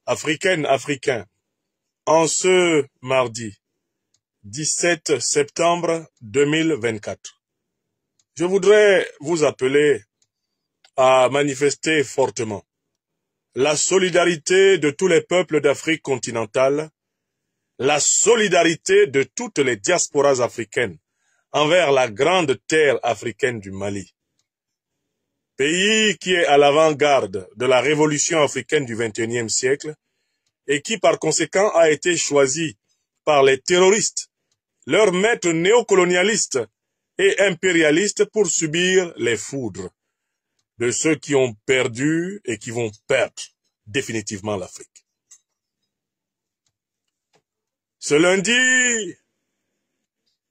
Africaines, Africains, en ce mardi 17 septembre 2024, je voudrais vous appeler à manifester fortement la solidarité de tous les peuples d'Afrique continentale, la solidarité de toutes les diasporas africaines envers la grande terre africaine du Mali. Pays qui est à l'avant-garde de la révolution africaine du XXIe siècle et qui par conséquent a été choisi par les terroristes, leurs maîtres néocolonialistes et impérialistes pour subir les foudres de ceux qui ont perdu et qui vont perdre définitivement l'Afrique. Ce lundi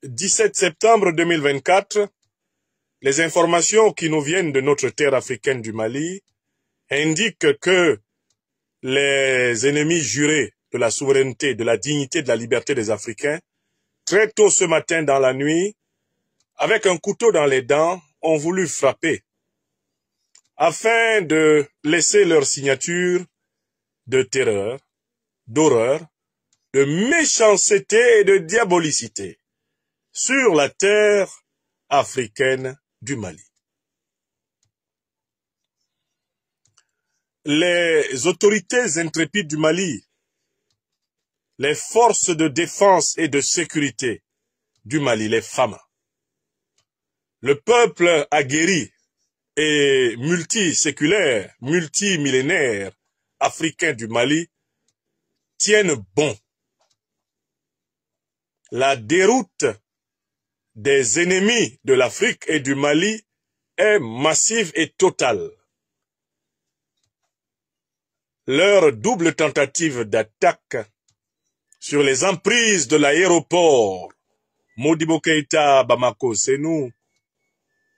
17 septembre 2024, les informations qui nous viennent de notre terre africaine du Mali indiquent que les ennemis jurés de la souveraineté, de la dignité, de la liberté des Africains, très tôt ce matin dans la nuit, avec un couteau dans les dents, ont voulu frapper afin de laisser leur signature de terreur, d'horreur, de méchanceté et de diabolicité sur la terre africaine du Mali. Les autorités intrépides du Mali, les forces de défense et de sécurité du Mali, les FAMA, le peuple aguerri et multiséculaire, multimillénaire africain du Mali tiennent bon. La déroute des ennemis de l'Afrique et du Mali est massive et totale. Leur double tentative d'attaque sur les emprises de l'aéroport Modibo Keïta Bamako Sénou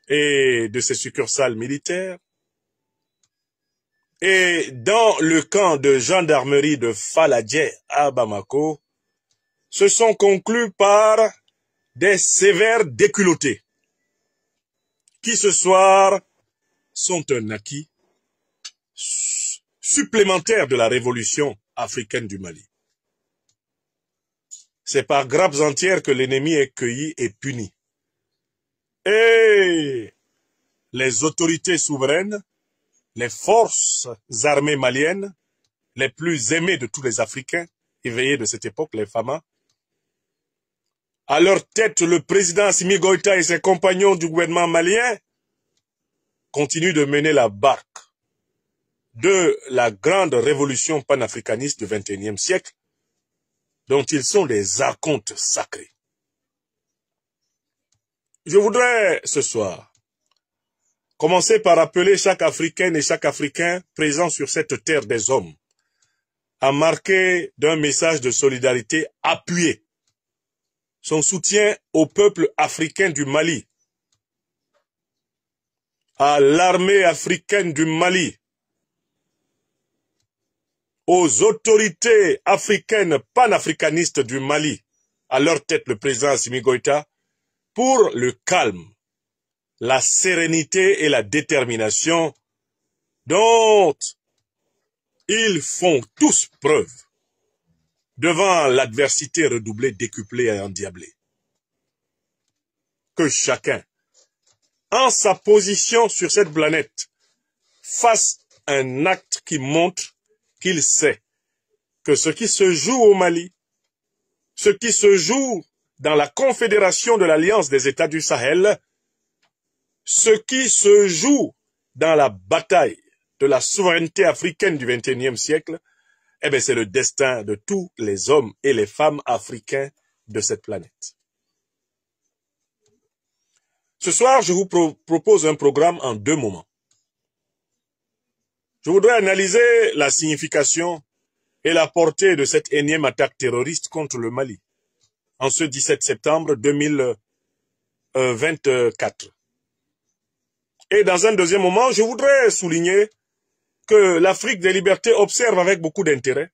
et de ses succursales militaires, et dans le camp de gendarmerie de Faladje à Bamako, se sont conclus par des sévères déculottés, qui ce soir sont un acquis supplémentaire de la révolution africaine du Mali. C'est par grappes entières que l'ennemi est cueilli et puni. Et les autorités souveraines, les forces armées maliennes, les plus aimées de tous les Africains éveillés de cette époque, les FAMA, à leur tête le président Assimi Goïta et ses compagnons du gouvernement malien, continuent de mener la barque de la grande révolution panafricaniste du XXIe siècle, dont ils sont les archontes sacrés. Je voudrais ce soir commencer par appeler chaque Africaine et chaque Africain présent sur cette terre des hommes à marquer d'un message de solidarité appuyé son soutien au peuple africain du Mali, à l'armée africaine du Mali, aux autorités africaines panafricanistes du Mali, à leur tête le président Assimi Goïta, pour le calme, la sérénité et la détermination dont ils font tous preuve devant l'adversité redoublée, décuplée et endiablée. Que chacun, en sa position sur cette planète, fasse un acte qui montre qu'il sait que ce qui se joue au Mali, ce qui se joue dans la Confédération de l'Alliance des États du Sahel, ce qui se joue dans la bataille de la souveraineté africaine du XXIe siècle, eh bien, c'est le destin de tous les hommes et les femmes africains de cette planète. Ce soir, je vous propose un programme en deux moments. Je voudrais analyser la signification et la portée de cette énième attaque terroriste contre le Mali en ce 17 septembre 2024. Et dans un deuxième moment, je voudrais souligner que l'Afrique des libertés observe avec beaucoup d'intérêt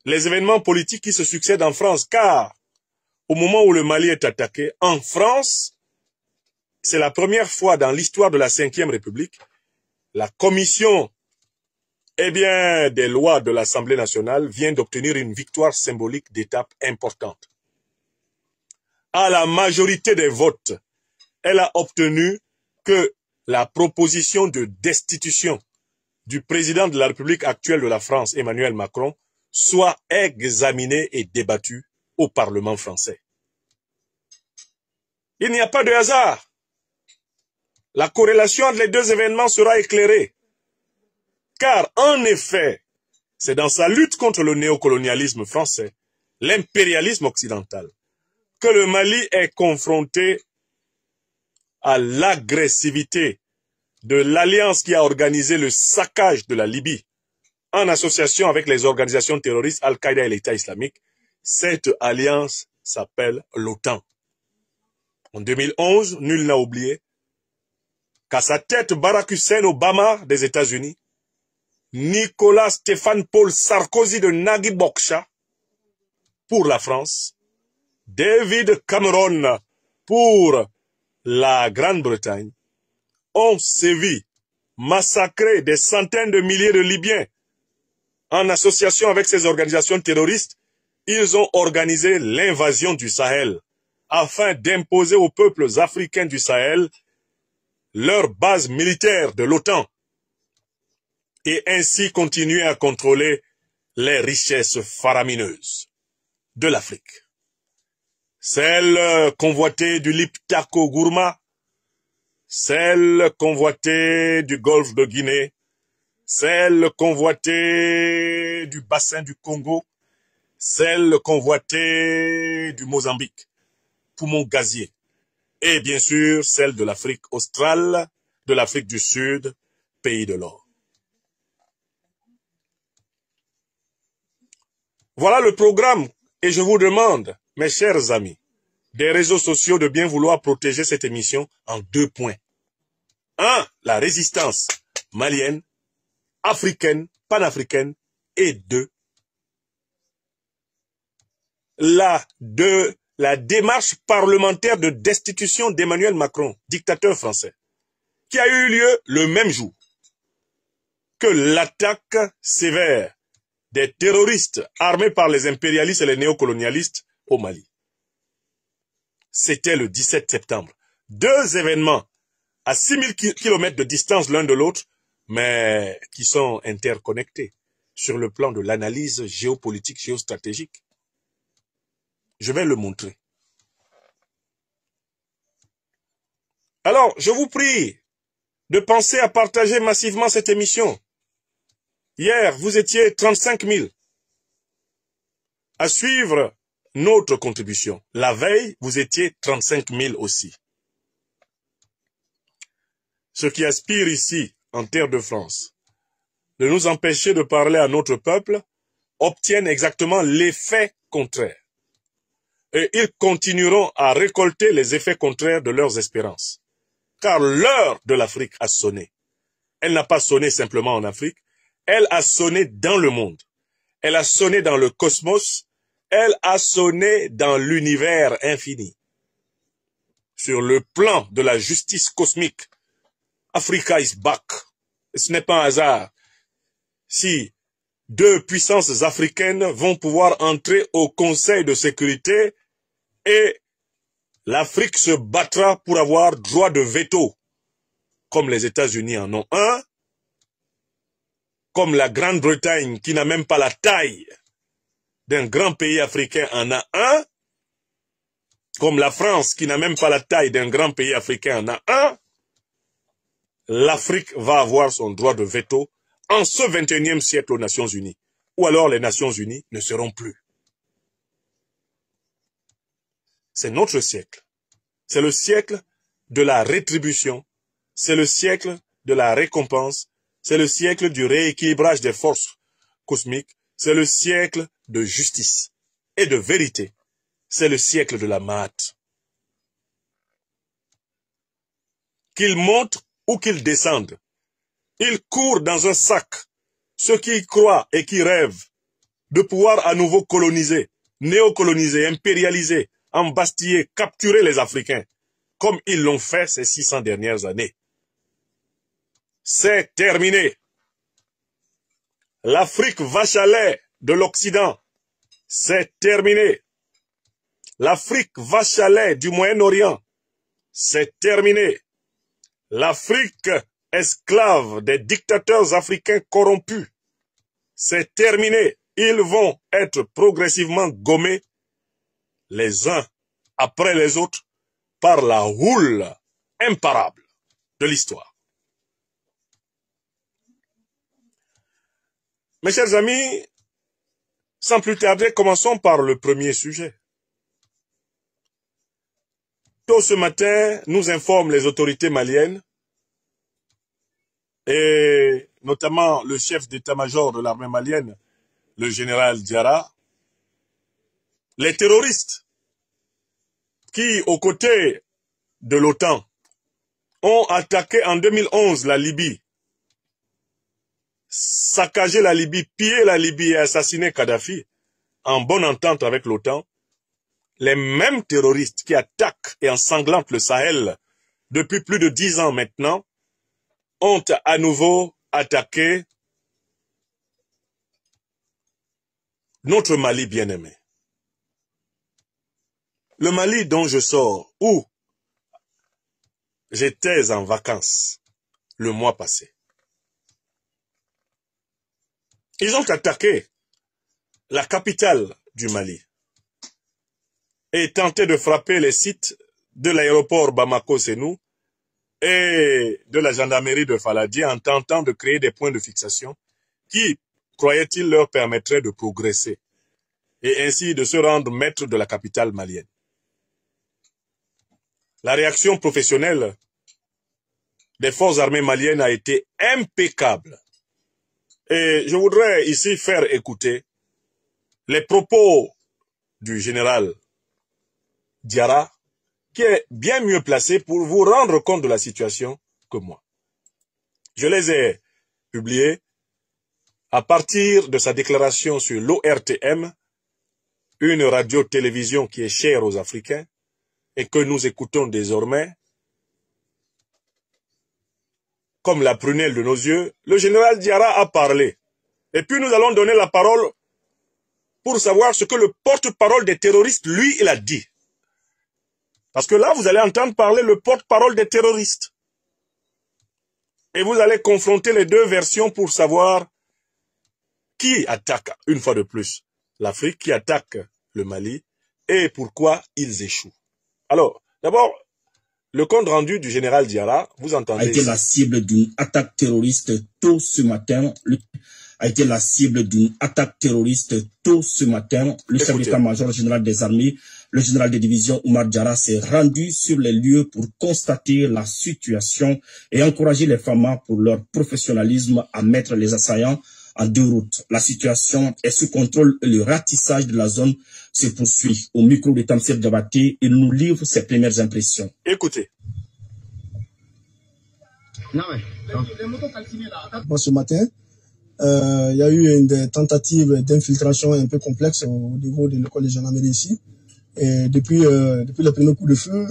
les événements politiques qui se succèdent en France, car au moment où le Mali est attaqué, en France, c'est la première fois dans l'histoire de la Ve République, la commission eh bien, des lois de l'Assemblée nationale viennent d'obtenir une victoire symbolique d'étape importante. À la majorité des votes, elle a obtenu que la proposition de destitution du président de la République actuelle de la France, Emmanuel Macron, soit examinée et débattue au Parlement français. Il n'y a pas de hasard. La corrélation entre les deux événements sera éclairée. Car, en effet, c'est dans sa lutte contre le néocolonialisme français, l'impérialisme occidental, que le Mali est confronté à l'agressivité de l'alliance qui a organisé le saccage de la Libye en association avec les organisations terroristes Al-Qaïda et l'État islamique. Cette alliance s'appelle l'OTAN. En 2011, nul n'a oublié qu'à sa tête Barack Hussein Obama des États-Unis, Nicolas Stéphane Paul Sarkozy de Nagui Bokcha pour la France, David Cameron pour la Grande-Bretagne, ont sévi, massacré des centaines de milliers de Libyens. En association avec ces organisations terroristes, ils ont organisé l'invasion du Sahel afin d'imposer aux peuples africains du Sahel leur base militaire de l'OTAN et ainsi continuer à contrôler les richesses faramineuses de l'Afrique. Celle convoitée du Liptako Gourma, celle convoitée du golfe de Guinée, celle convoitée du bassin du Congo, celle convoitée du Mozambique, poumon gazier, et bien sûr celle de l'Afrique australe, de l'Afrique du Sud, pays de l'or. Voilà le programme et je vous demande, mes chers amis, des réseaux sociaux de bien vouloir protéger cette émission en 2 points. 1. La résistance malienne, africaine, panafricaine. Et 2. La démarche parlementaire de destitution d'Emmanuel Macron, dictateur français, qui a eu lieu le même jour que l'attaque sévère des terroristes armés par les impérialistes et les néocolonialistes au Mali. C'était le 17 septembre. 2 événements à 6000 km de distance l'un de l'autre, mais qui sont interconnectés sur le plan de l'analyse géopolitique, géostratégique. Je vais le montrer. Alors, je vous prie de penser à partager massivement cette émission. Hier, vous étiez 35 000 à suivre notre contribution. La veille, vous étiez 35 000 aussi. Ceux qui aspirent ici, en terre de France, de nous empêcher de parler à notre peuple, obtiennent exactement l'effet contraire. Et ils continueront à récolter les effets contraires de leurs espérances. Car l'heure de l'Afrique a sonné. Elle n'a pas sonné simplement en Afrique, elle a sonné dans le monde. Elle a sonné dans le cosmos, elle a sonné dans l'univers infini. Sur le plan de la justice cosmique, Africa is back. Ce n'est pas un hasard si 2 puissances africaines vont pouvoir entrer au Conseil de sécurité et l'Afrique se battra pour avoir droit de veto, comme les États-Unis en ont un, comme la Grande-Bretagne qui n'a même pas la taille d'un grand pays africain en a un, comme la France qui n'a même pas la taille d'un grand pays africain en a un. L'Afrique va avoir son droit de veto en ce 21e siècle aux Nations Unies, ou alors les Nations Unies ne seront plus. C'est notre siècle. C'est le siècle de la rétribution, c'est le siècle de la récompense, c'est le siècle du rééquilibrage des forces cosmiques, c'est le siècle de justice et de vérité, c'est le siècle de la Maat. Qu'ils montent ou qu'ils descendent, ils courent dans un sac, ceux qui y croient et qui rêvent de pouvoir à nouveau coloniser, néocoloniser, impérialiser, embastiller, capturer les Africains, comme ils l'ont fait ces 600 dernières années. C'est terminé. L'Afrique vache à lait de l'Occident, c'est terminé. L'Afrique vache à lait du Moyen-Orient, c'est terminé. L'Afrique esclave des dictateurs africains corrompus, c'est terminé. Ils vont être progressivement gommés les uns après les autres par la houle imparable de l'histoire. Mes chers amis, sans plus tarder, commençons par le premier sujet. Tôt ce matin, nous informent les autorités maliennes et notamment le chef d'état-major de l'armée malienne, le général Diarra, les terroristes qui, aux côtés de l'OTAN, ont attaqué en 2011 la Libye, saccagé la Libye, pillé la Libye et assassiné Kadhafi en bonne entente avec l'OTAN, les mêmes terroristes qui attaquent et ensanglantent le Sahel depuis plus de 10 ans maintenant, ont à nouveau attaqué notre Mali bien-aimé. Le Mali dont je sors, où j'étais en vacances le mois passé. Ils ont attaqué la capitale du Mali et tenté de frapper les sites de l'aéroport Bamako-Sénou et de la gendarmerie de Faladi en tentant de créer des points de fixation qui, croyaient-ils, leur permettraient de progresser et ainsi de se rendre maître de la capitale malienne. La réaction professionnelle des forces armées maliennes a été impeccable. Et je voudrais ici faire écouter les propos du général Diarra, qui est bien mieux placé pour vous rendre compte de la situation que moi. Je les ai publiés à partir de sa déclaration sur l'ORTM, une radio-télévision qui est chère aux Africains et que nous écoutons désormais comme la prunelle de nos yeux. Le général Diarra a parlé. Et puis nous allons donner la parole pour savoir ce que le porte-parole des terroristes, lui, il a dit. Parce que là, vous allez entendre parler le porte-parole des terroristes. Et vous allez confronter les deux versions pour savoir qui attaque, une fois de plus, l'Afrique, qui attaque le Mali, et pourquoi ils échouent. Alors, d'abord, le compte rendu du général Diarra, vous entendez... A été la cible d'une attaque terroriste tôt ce matin. A été la cible d'une attaque terroriste tôt ce matin. Le chef d'état-major général des armées, le général de division Oumar Diarra, s'est rendu sur les lieux pour constater la situation et encourager les FAMA pour leur professionnalisme à mettre les assaillants en déroute. La situation est sous contrôle et le ratissage de la zone se poursuit. Au micro de Tamsir Diabaté, il nous livre ses premières impressions. Écoutez. Bon, ce matin, il y a eu une tentative d'infiltration un peu complexe au niveau de l'école de gendarmerie ici. Et depuis le premier coup de feu,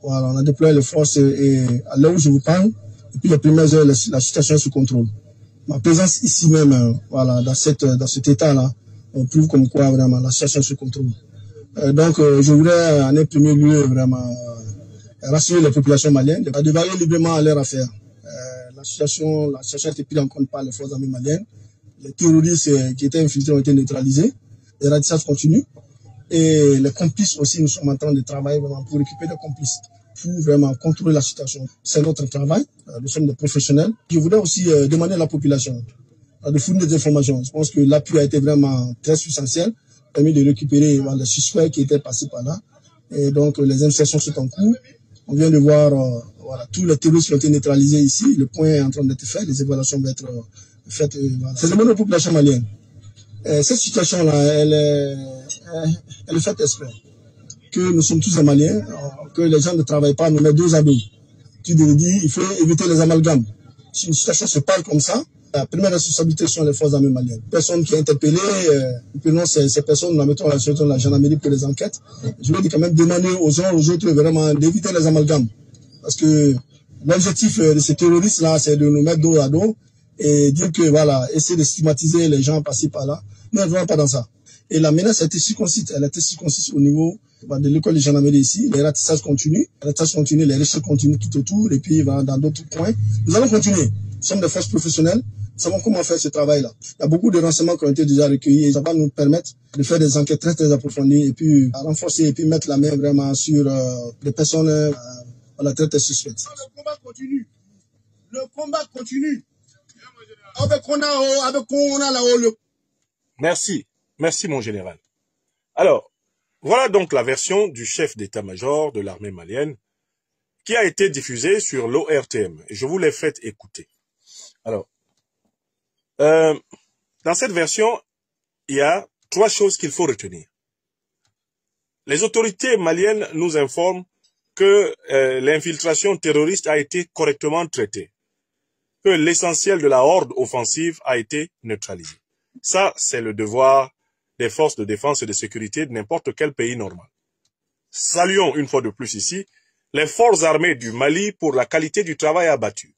voilà, on a déployé les forces et à l'heure où je vous parle, depuis les premières heures, la situation est sous contrôle. Ma présence ici même, voilà, dans cet état-là, on prouve comme quoi vraiment la situation est sous contrôle. Donc, je voudrais en un premier lieu vraiment rassurer les populations maliennes de varier librement à leur affaire. La situation a été prise en compte par les forces armées maliennes. Les terroristes qui étaient infiltrés ont été neutralisés. Les ratissages continuent. Et les complices aussi, nous sommes en train de travailler vraiment pour récupérer des complices, pour vraiment contrôler la situation. C'est notre travail. Nous sommes des professionnels. Je voudrais aussi demander à la population de fournir des informations. Je pense que l'appui a été vraiment très substantiel, permis de récupérer les suspects qui étaient passés par là. Et donc, les insertions sont en cours. On vient de voir voilà, tous les terroristes qui ont été neutralisés ici. Le point est en train d'être fait. Les évaluations vont être faites. Voilà. C'est demandé aux populations maliennes. Cette situation-là, elle est faite exprès. Que nous sommes tous des Maliens, que les gens ne travaillent pas, nous mettons dos à dos. Tu nous dis, il faut éviter les amalgames. Si une situation se parle comme ça, la première responsabilité sont les forces armées maliennes. Personne qui est interpellée, prenons ces personnes, nous la mettons à la gendarmerie pour les enquêtes. Je veux quand même demander aux uns aux autres vraiment d'éviter les amalgames. Parce que l'objectif de ces terroristes-là, c'est de nous mettre dos à dos et dire que voilà, essayer de stigmatiser les gens par-ci par-là. Nous ne voulons pas dans ça. Et la menace a été circonscrite. Elle a été circonscrite au niveau de l'école de gendarmerie ici. Les ratissages continuent. Les recherches continuent tout autour. Et puis dans d'autres points. Nous allons continuer. Nous sommes des forces professionnelles. Nous savons comment faire ce travail-là. Il y a beaucoup de renseignements qui ont été déjà recueillis et ça va nous permettre de faire des enquêtes très très approfondies et puis à renforcer et puis mettre la main vraiment sur des personnes très suspectes. Le combat continue. Le combat continue. Merci. Merci, mon général. Alors, voilà donc la version du chef d'état-major de l'armée malienne qui a été diffusée sur l'ORTM. Et je vous l'ai fait écouter. Alors, dans cette version, il y a 3 choses qu'il faut retenir. Les autorités maliennes nous informent que l'infiltration terroriste a été correctement traitée, que l'essentiel de la horde offensive a été neutralisé. Ça, c'est le devoir des forces de défense et de sécurité de n'importe quel pays normal. Saluons une fois de plus ici les forces armées du Mali pour la qualité du travail abattu.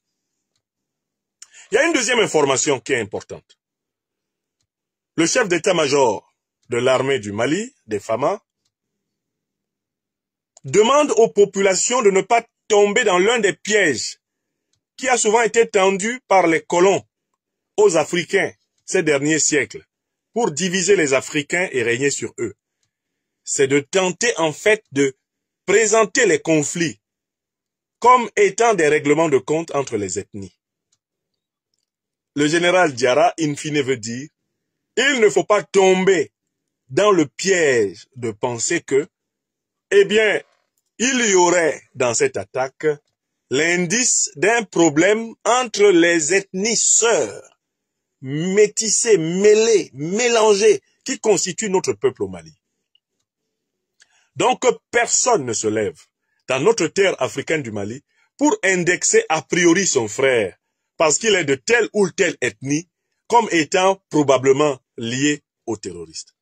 Il y a une deuxième information qui est importante. Le chef d'état-major de l'armée du Mali, des FAMA, demande aux populations de ne pas tomber dans l'un des pièges qui a souvent été tendu par les colons aux Africains ces derniers siècles pour diviser les Africains et régner sur eux. C'est de tenter en fait de présenter les conflits comme étant des règlements de compte entre les ethnies. Le général Diarra, in fine, veut dire il ne faut pas tomber dans le piège de penser que, eh bien, il y aurait dans cette attaque l'indice d'un problème entre les ethnies sœurs, métissées, mêlées, mélangées, qui constituent notre peuple au Mali. Donc, personne ne se lève dans notre terre africaine du Mali pour indexer a priori son frère, parce qu'il est de telle ou telle ethnie, comme étant probablement lié aux terroristes.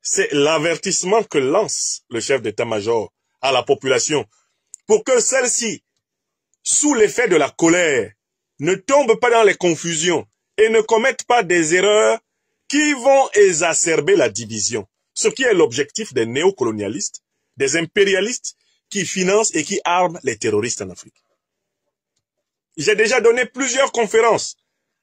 C'est l'avertissement que lance le chef d'état-major à la population pour que celle-ci, sous l'effet de la colère, ne tombe pas dans les confusions et ne commettent pas des erreurs qui vont exacerber la division, ce qui est l'objectif des néocolonialistes, des impérialistes qui financent et qui arment les terroristes en Afrique. J'ai déjà donné plusieurs conférences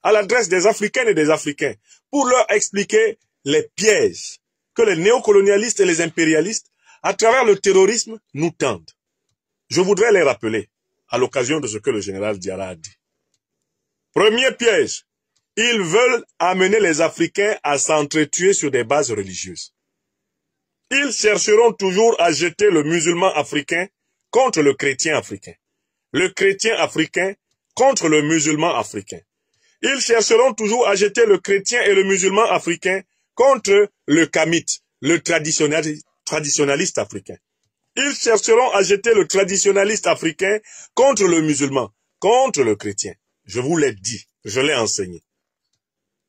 à l'adresse des Africaines et des Africains pour leur expliquer les pièges que les néocolonialistes et les impérialistes, à travers le terrorisme, nous tendent. Je voudrais les rappeler à l'occasion de ce que le général Diarra a dit. Premier piège, ils veulent amener les Africains à s'entretuer sur des bases religieuses. Ils chercheront toujours à jeter le musulman africain contre le chrétien africain, le chrétien africain contre le musulman africain. Ils chercheront toujours à jeter le chrétien et le musulman africain contre le kamite, le traditionnaliste africain. Ils chercheront à jeter le traditionnaliste africain contre le musulman, contre le chrétien. Je vous l'ai dit, je l'ai enseigné.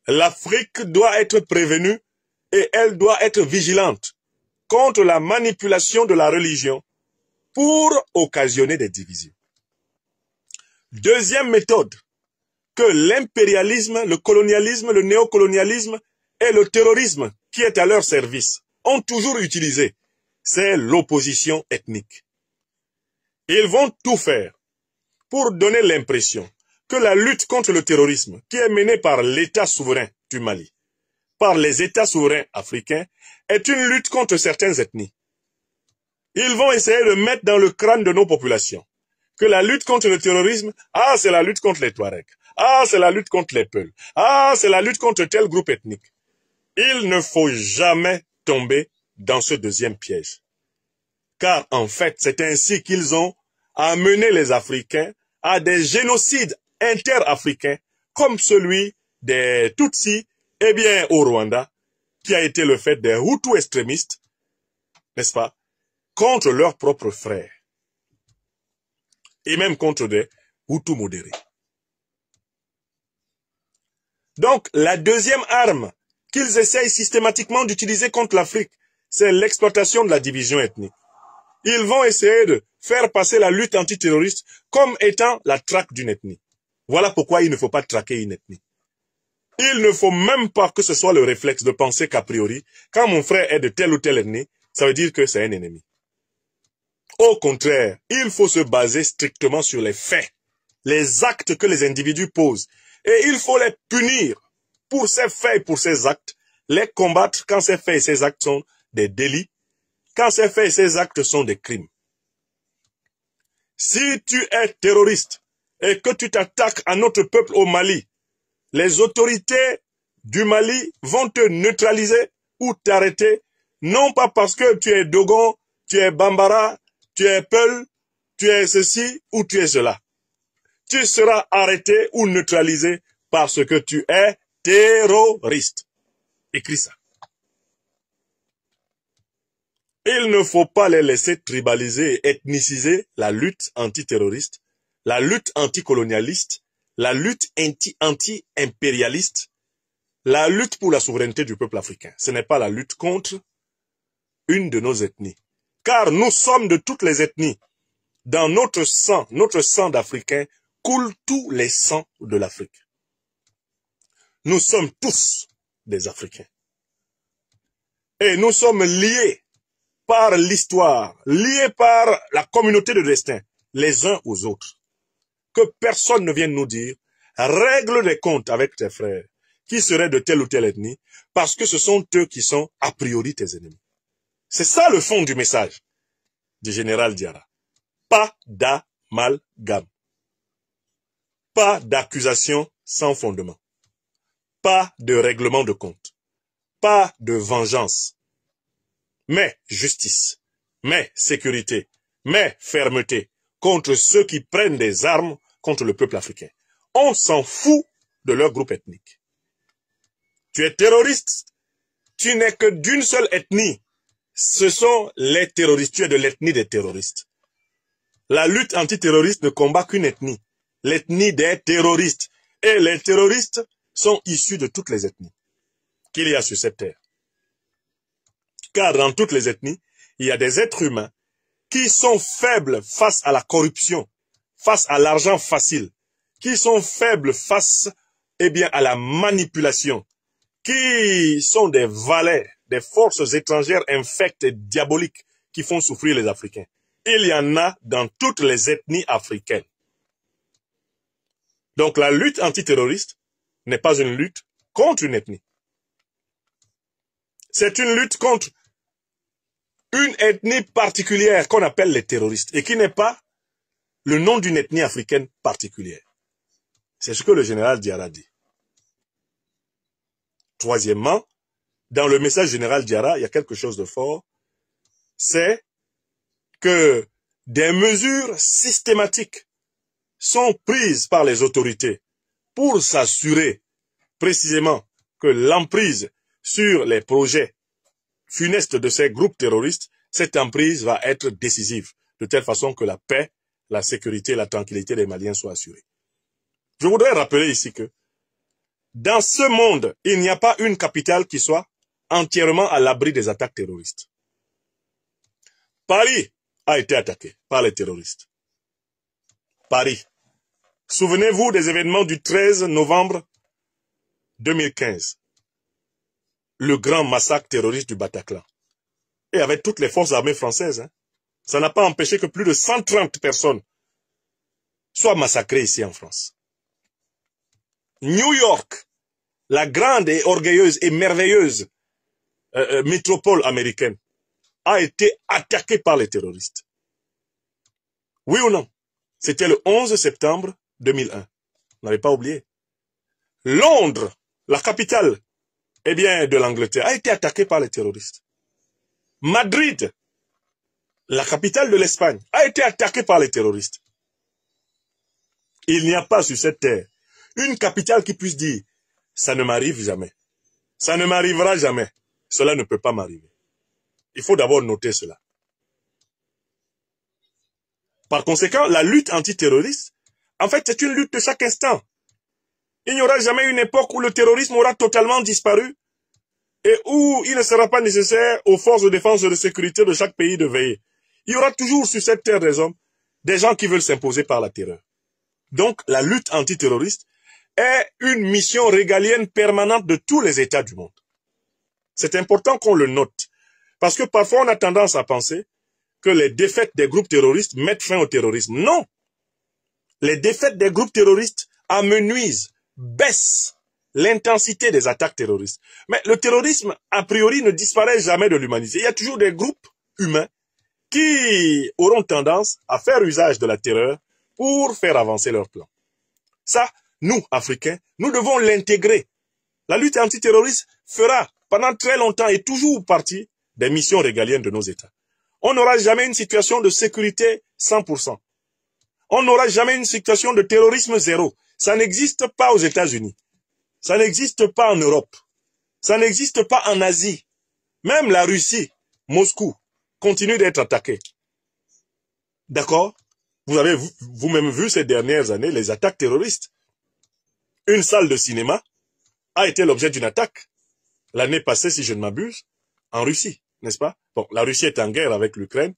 L'Afrique doit être prévenue et elle doit être vigilante contre la manipulation de la religion pour occasionner des divisions. Deuxième méthode que l'impérialisme, le colonialisme, le néocolonialisme et le terrorisme qui est à leur service ont toujours utilisé, c'est l'opposition ethnique. Ils vont tout faire pour donner l'impression que la lutte contre le terrorisme qui est menée par l'État souverain du Mali, par les États souverains africains, est une lutte contre certaines ethnies. Ils vont essayer de mettre dans le crâne de nos populations que la lutte contre le terrorisme, c'est la lutte contre les Touaregs, c'est la lutte contre les Peuls, c'est la lutte contre tel groupe ethnique. Il ne faut jamais tomber dans ce deuxième piège. Car en fait, c'est ainsi qu'ils ont amené les Africains à des génocides interafricains comme celui des Tutsis, au Rwanda, qui a été le fait des Hutus extrémistes, n'est-ce pas, contre leurs propres frères, et même contre des Hutus modérés. Donc, la deuxième arme qu'ils essayent systématiquement d'utiliser contre l'Afrique, c'est l'exploitation de la division ethnique. Ils vont essayer de faire passer la lutte antiterroriste comme étant la traque d'une ethnie. Voilà pourquoi il ne faut pas traquer une ethnie. Il ne faut même pas que ce soit le réflexe de penser qu'a priori, quand mon frère est de telle ou telle ethnie, ça veut dire que c'est un ennemi. Au contraire, il faut se baser strictement sur les faits, les actes que les individus posent. Et il faut les punir pour ces faits et pour ces actes, les combattre quand ces faits et ces actes sont des délits, quand ces faits et ces actes sont des crimes. Si tu es terroriste et que tu t'attaques à notre peuple au Mali, les autorités du Mali vont te neutraliser ou t'arrêter, non pas parce que tu es Dogon, tu es Bambara, tu es Peul, tu es ceci ou tu es cela. Tu seras arrêté ou neutralisé parce que tu es terroriste. Écris ça. Il ne faut pas les laisser tribaliser et ethniciser la lutte antiterroriste, la lutte anticolonialiste, la lutte anti-impérialiste, la lutte pour la souveraineté du peuple africain. Ce n'est pas la lutte contre une de nos ethnies. Car nous sommes de toutes les ethnies. Dans notre sang d'Africains, coulent tous les sangs de l'Afrique. Nous sommes tous des Africains. Et nous sommes liés par l'histoire, liés par la communauté de destin, les uns aux autres. Que personne ne vienne nous dire, règle des comptes avec tes frères, qui seraient de telle ou telle ethnie, parce que ce sont eux qui sont a priori tes ennemis. C'est ça le fond du message du général Diarra. Pas d'amalgame. Pas d'accusation sans fondement. Pas de règlement de compte. Pas de vengeance. Mais justice. Mais sécurité. Mais fermeté contre ceux qui prennent des armes contre le peuple africain. On s'en fout de leur groupe ethnique. Tu es terroriste, tu n'es que d'une seule ethnie. Ce sont les terroristes, tu es de l'ethnie des terroristes. La lutte antiterroriste ne combat qu'une ethnie, l'ethnie des terroristes. Et les terroristes sont issus de toutes les ethnies qu'il y a sur cette terre. Car dans toutes les ethnies, il y a des êtres humains qui sont faibles face à la corruption, face à l'argent facile, qui sont faibles face, à la manipulation, qui sont des valets, des forces étrangères infectes et diaboliques qui font souffrir les Africains. Il y en a dans toutes les ethnies africaines. Donc la lutte antiterroriste n'est pas une lutte contre une ethnie. C'est une lutte contre une ethnie particulière qu'on appelle les terroristes et qui n'est pas le nom d'une ethnie africaine particulière. C'est ce que le général Diarra dit. Troisièmement, dans le message général Diarra, il y a quelque chose de fort, c'est que des mesures systématiques sont prises par les autorités pour s'assurer précisément que l'emprise sur les projets funestes de ces groupes terroristes, cette emprise va être décisive, de telle façon que la paix, la sécurité, la tranquillité des Maliens soient assurées. Je voudrais rappeler ici que dans ce monde, il n'y a pas une capitale qui soit entièrement à l'abri des attaques terroristes. Paris a été attaqué par les terroristes. Paris. Souvenez-vous des événements du 13 novembre 2015. Le grand massacre terroriste du Bataclan. Et avec toutes les forces armées françaises. Ça n'a pas empêché que plus de 130 personnes soient massacrées ici en France. New York, la grande et orgueilleuse et merveilleuse métropole américaine, a été attaquée par les terroristes. Oui ou non? C'était le 11 septembre 2001. Vous n'avez pas oublié. Londres, la capitale de l'Angleterre, a été attaquée par les terroristes. Madrid, la capitale de l'Espagne, a été attaquée par les terroristes. Il n'y a pas sur cette terre une capitale qui puisse dire « ça ne m'arrive jamais, ça ne m'arrivera jamais, cela ne peut pas m'arriver ». Il faut d'abord noter cela. Par conséquent, la lutte antiterroriste, en fait, c'est une lutte de chaque instant. Il n'y aura jamais une époque où le terrorisme aura totalement disparu et où il ne sera pas nécessaire aux forces de défense et de sécurité de chaque pays de veiller. Il y aura toujours sur cette terre des hommes des gens qui veulent s'imposer par la terreur. Donc, la lutte antiterroriste est une mission régalienne permanente de tous les États du monde. C'est important qu'on le note. Parce que parfois, on a tendance à penser que les défaites des groupes terroristes mettent fin au terrorisme. Non! Les défaites des groupes terroristes amenuisent, baissent l'intensité des attaques terroristes. Mais le terrorisme, a priori, ne disparaît jamais de l'humanité. Il y a toujours des groupes humains qui auront tendance à faire usage de la terreur pour faire avancer leurs plans. Ça, nous, Africains, nous devons l'intégrer. La lutte antiterroriste fera pendant très longtemps et toujours partie des missions régaliennes de nos États. On n'aura jamais une situation de sécurité 100%. On n'aura jamais une situation de terrorisme zéro. Ça n'existe pas aux États-Unis. Ça n'existe pas en Europe. Ça n'existe pas en Asie. Même la Russie, Moscou, continue d'être attaquée. D'accord? Vous avez vous-même vu ces dernières années les attaques terroristes. Une salle de cinéma a été l'objet d'une attaque l'année passée, si je ne m'abuse, en Russie, n'est-ce pas? Bon, la Russie est en guerre avec l'Ukraine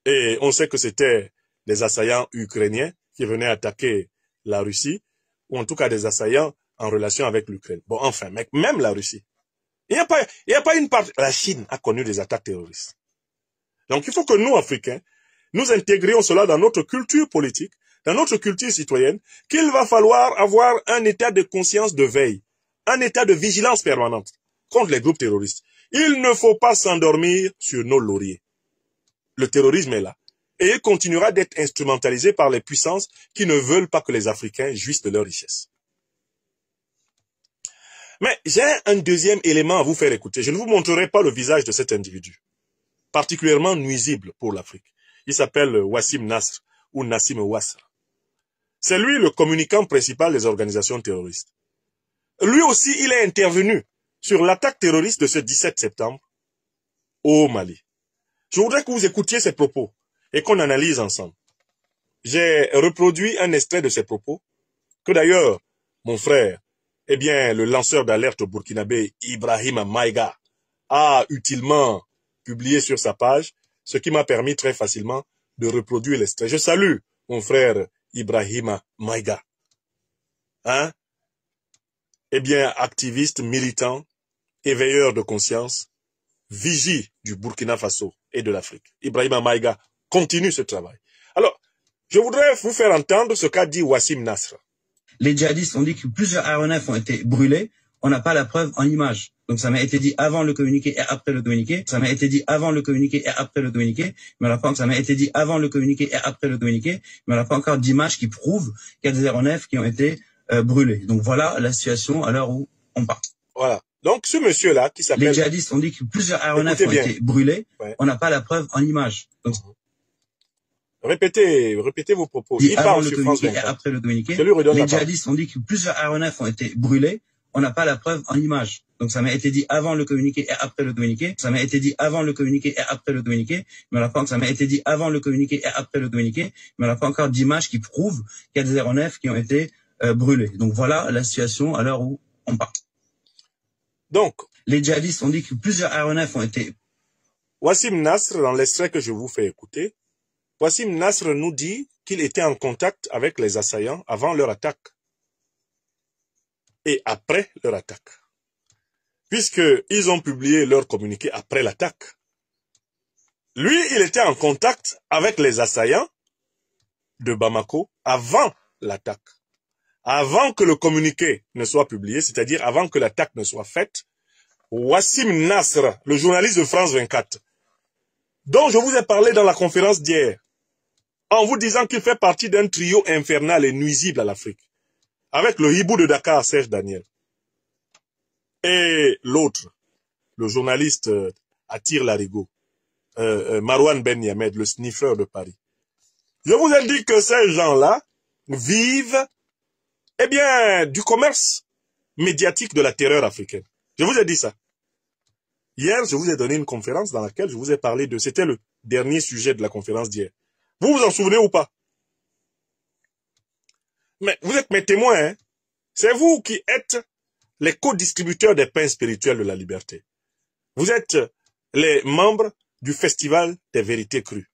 et on sait que c'était des assaillants ukrainiens qui venaient attaquer la Russie, ou en tout cas des assaillants en relation avec l'Ukraine. Bon, enfin, même la Russie. Il n'y a pas une part... La Chine a connu des attaques terroristes. Donc il faut que nous, Africains, nous intégrions cela dans notre culture politique, dans notre culture citoyenne, qu'il va falloir avoir un état de conscience de veille, un état de vigilance permanente contre les groupes terroristes. Il ne faut pas s'endormir sur nos lauriers. Le terrorisme est là. Et il continuera d'être instrumentalisé par les puissances qui ne veulent pas que les Africains jouissent de leurs richesses. Mais j'ai un deuxième élément à vous faire écouter. Je ne vous montrerai pas le visage de cet individu, particulièrement nuisible pour l'Afrique. Il s'appelle Wassim Nasr ou Nassim Wasr. C'est lui le communicant principal des organisations terroristes. Lui aussi, il est intervenu sur l'attaque terroriste de ce 17 septembre au Mali. Je voudrais que vous écoutiez ses propos et qu'on analyse ensemble. J'ai reproduit un extrait de ses propos, que d'ailleurs, mon frère, eh bien, le lanceur d'alerte burkinabé Ibrahima Maïga a utilement publié sur sa page, ce qui m'a permis très facilement de reproduire l'extrait. Je salue mon frère Ibrahima Maïga. Hein? Eh bien, activiste, militant, éveilleur de conscience, vigie du Burkina Faso et de l'Afrique. Ibrahima Maïga continue ce travail. Alors, je voudrais vous faire entendre ce qu'a dit Wassim Nasr. Les djihadistes ont dit que plusieurs aéronefs ont été brûlés. On n'a pas la preuve en image. Donc ça m'a été dit avant le communiqué et après le communiqué. Ça m'a été dit avant le communiqué et après le communiqué. Mais on n'a pas, ça m'a été dit avant le communiqué et après le communiqué. Mais on n'a pas encore d'image qui prouve qu'il y a des aéronefs qui ont été brûlés. Donc voilà la situation à l'heure où on parle. Voilà. Donc ce monsieur-là qui s'appelle... Les djihadistes ont dit que plusieurs aéronefs ont été brûlés. Ouais. On n'a pas la preuve en image. Donc, Répétez vos propos. Il parle sur France 24. Et après le communiqué, les djihadistes ont dit que plusieurs aéronefs ont été brûlés. On n'a pas la preuve en image. Donc ça m'a été dit avant le communiqué et après le communiqué. Ça m'a été dit avant le communiqué et après le communiqué. Mais on n'a pas, ça m'a été dit avant le communiqué et après le communiqué. Mais on n'a pas encore d'image qui prouve qu'il y a des aéronefs qui ont été brûlés. Donc voilà la situation à l'heure où on parle. Donc, les djihadistes ont dit que plusieurs aéronefs ont été... Wassim Nasr, dans l'extrait que je vous fais écouter, Wassim Nasr nous dit qu'il était en contact avec les assaillants avant leur attaque et après leur attaque, puisqu'ils ont publié leur communiqué après l'attaque. Lui, il était en contact avec les assaillants de Bamako avant l'attaque, avant que le communiqué ne soit publié, c'est-à-dire avant que l'attaque ne soit faite. Wassim Nasr, le journaliste de France 24, dont je vous ai parlé dans la conférence d'hier, en vous disant qu'il fait partie d'un trio infernal et nuisible à l'Afrique, avec le hibou de Dakar, Serge Daniel, et l'autre, le journaliste Attire Larigot, Marouane Ben Yamed, le sniffer de Paris. Je vous ai dit que ces gens-là vivent, eh bien, du commerce médiatique de la terreur africaine. Je vous ai dit ça. Hier, je vous ai donné une conférence dans laquelle je vous ai parlé de... C'était le dernier sujet de la conférence d'hier. Vous vous en souvenez ou pas? Mais vous êtes mes témoins, hein? C'est vous qui êtes les co-distributeurs des pains spirituels de la liberté. Vous êtes les membres du Festival des vérités crues.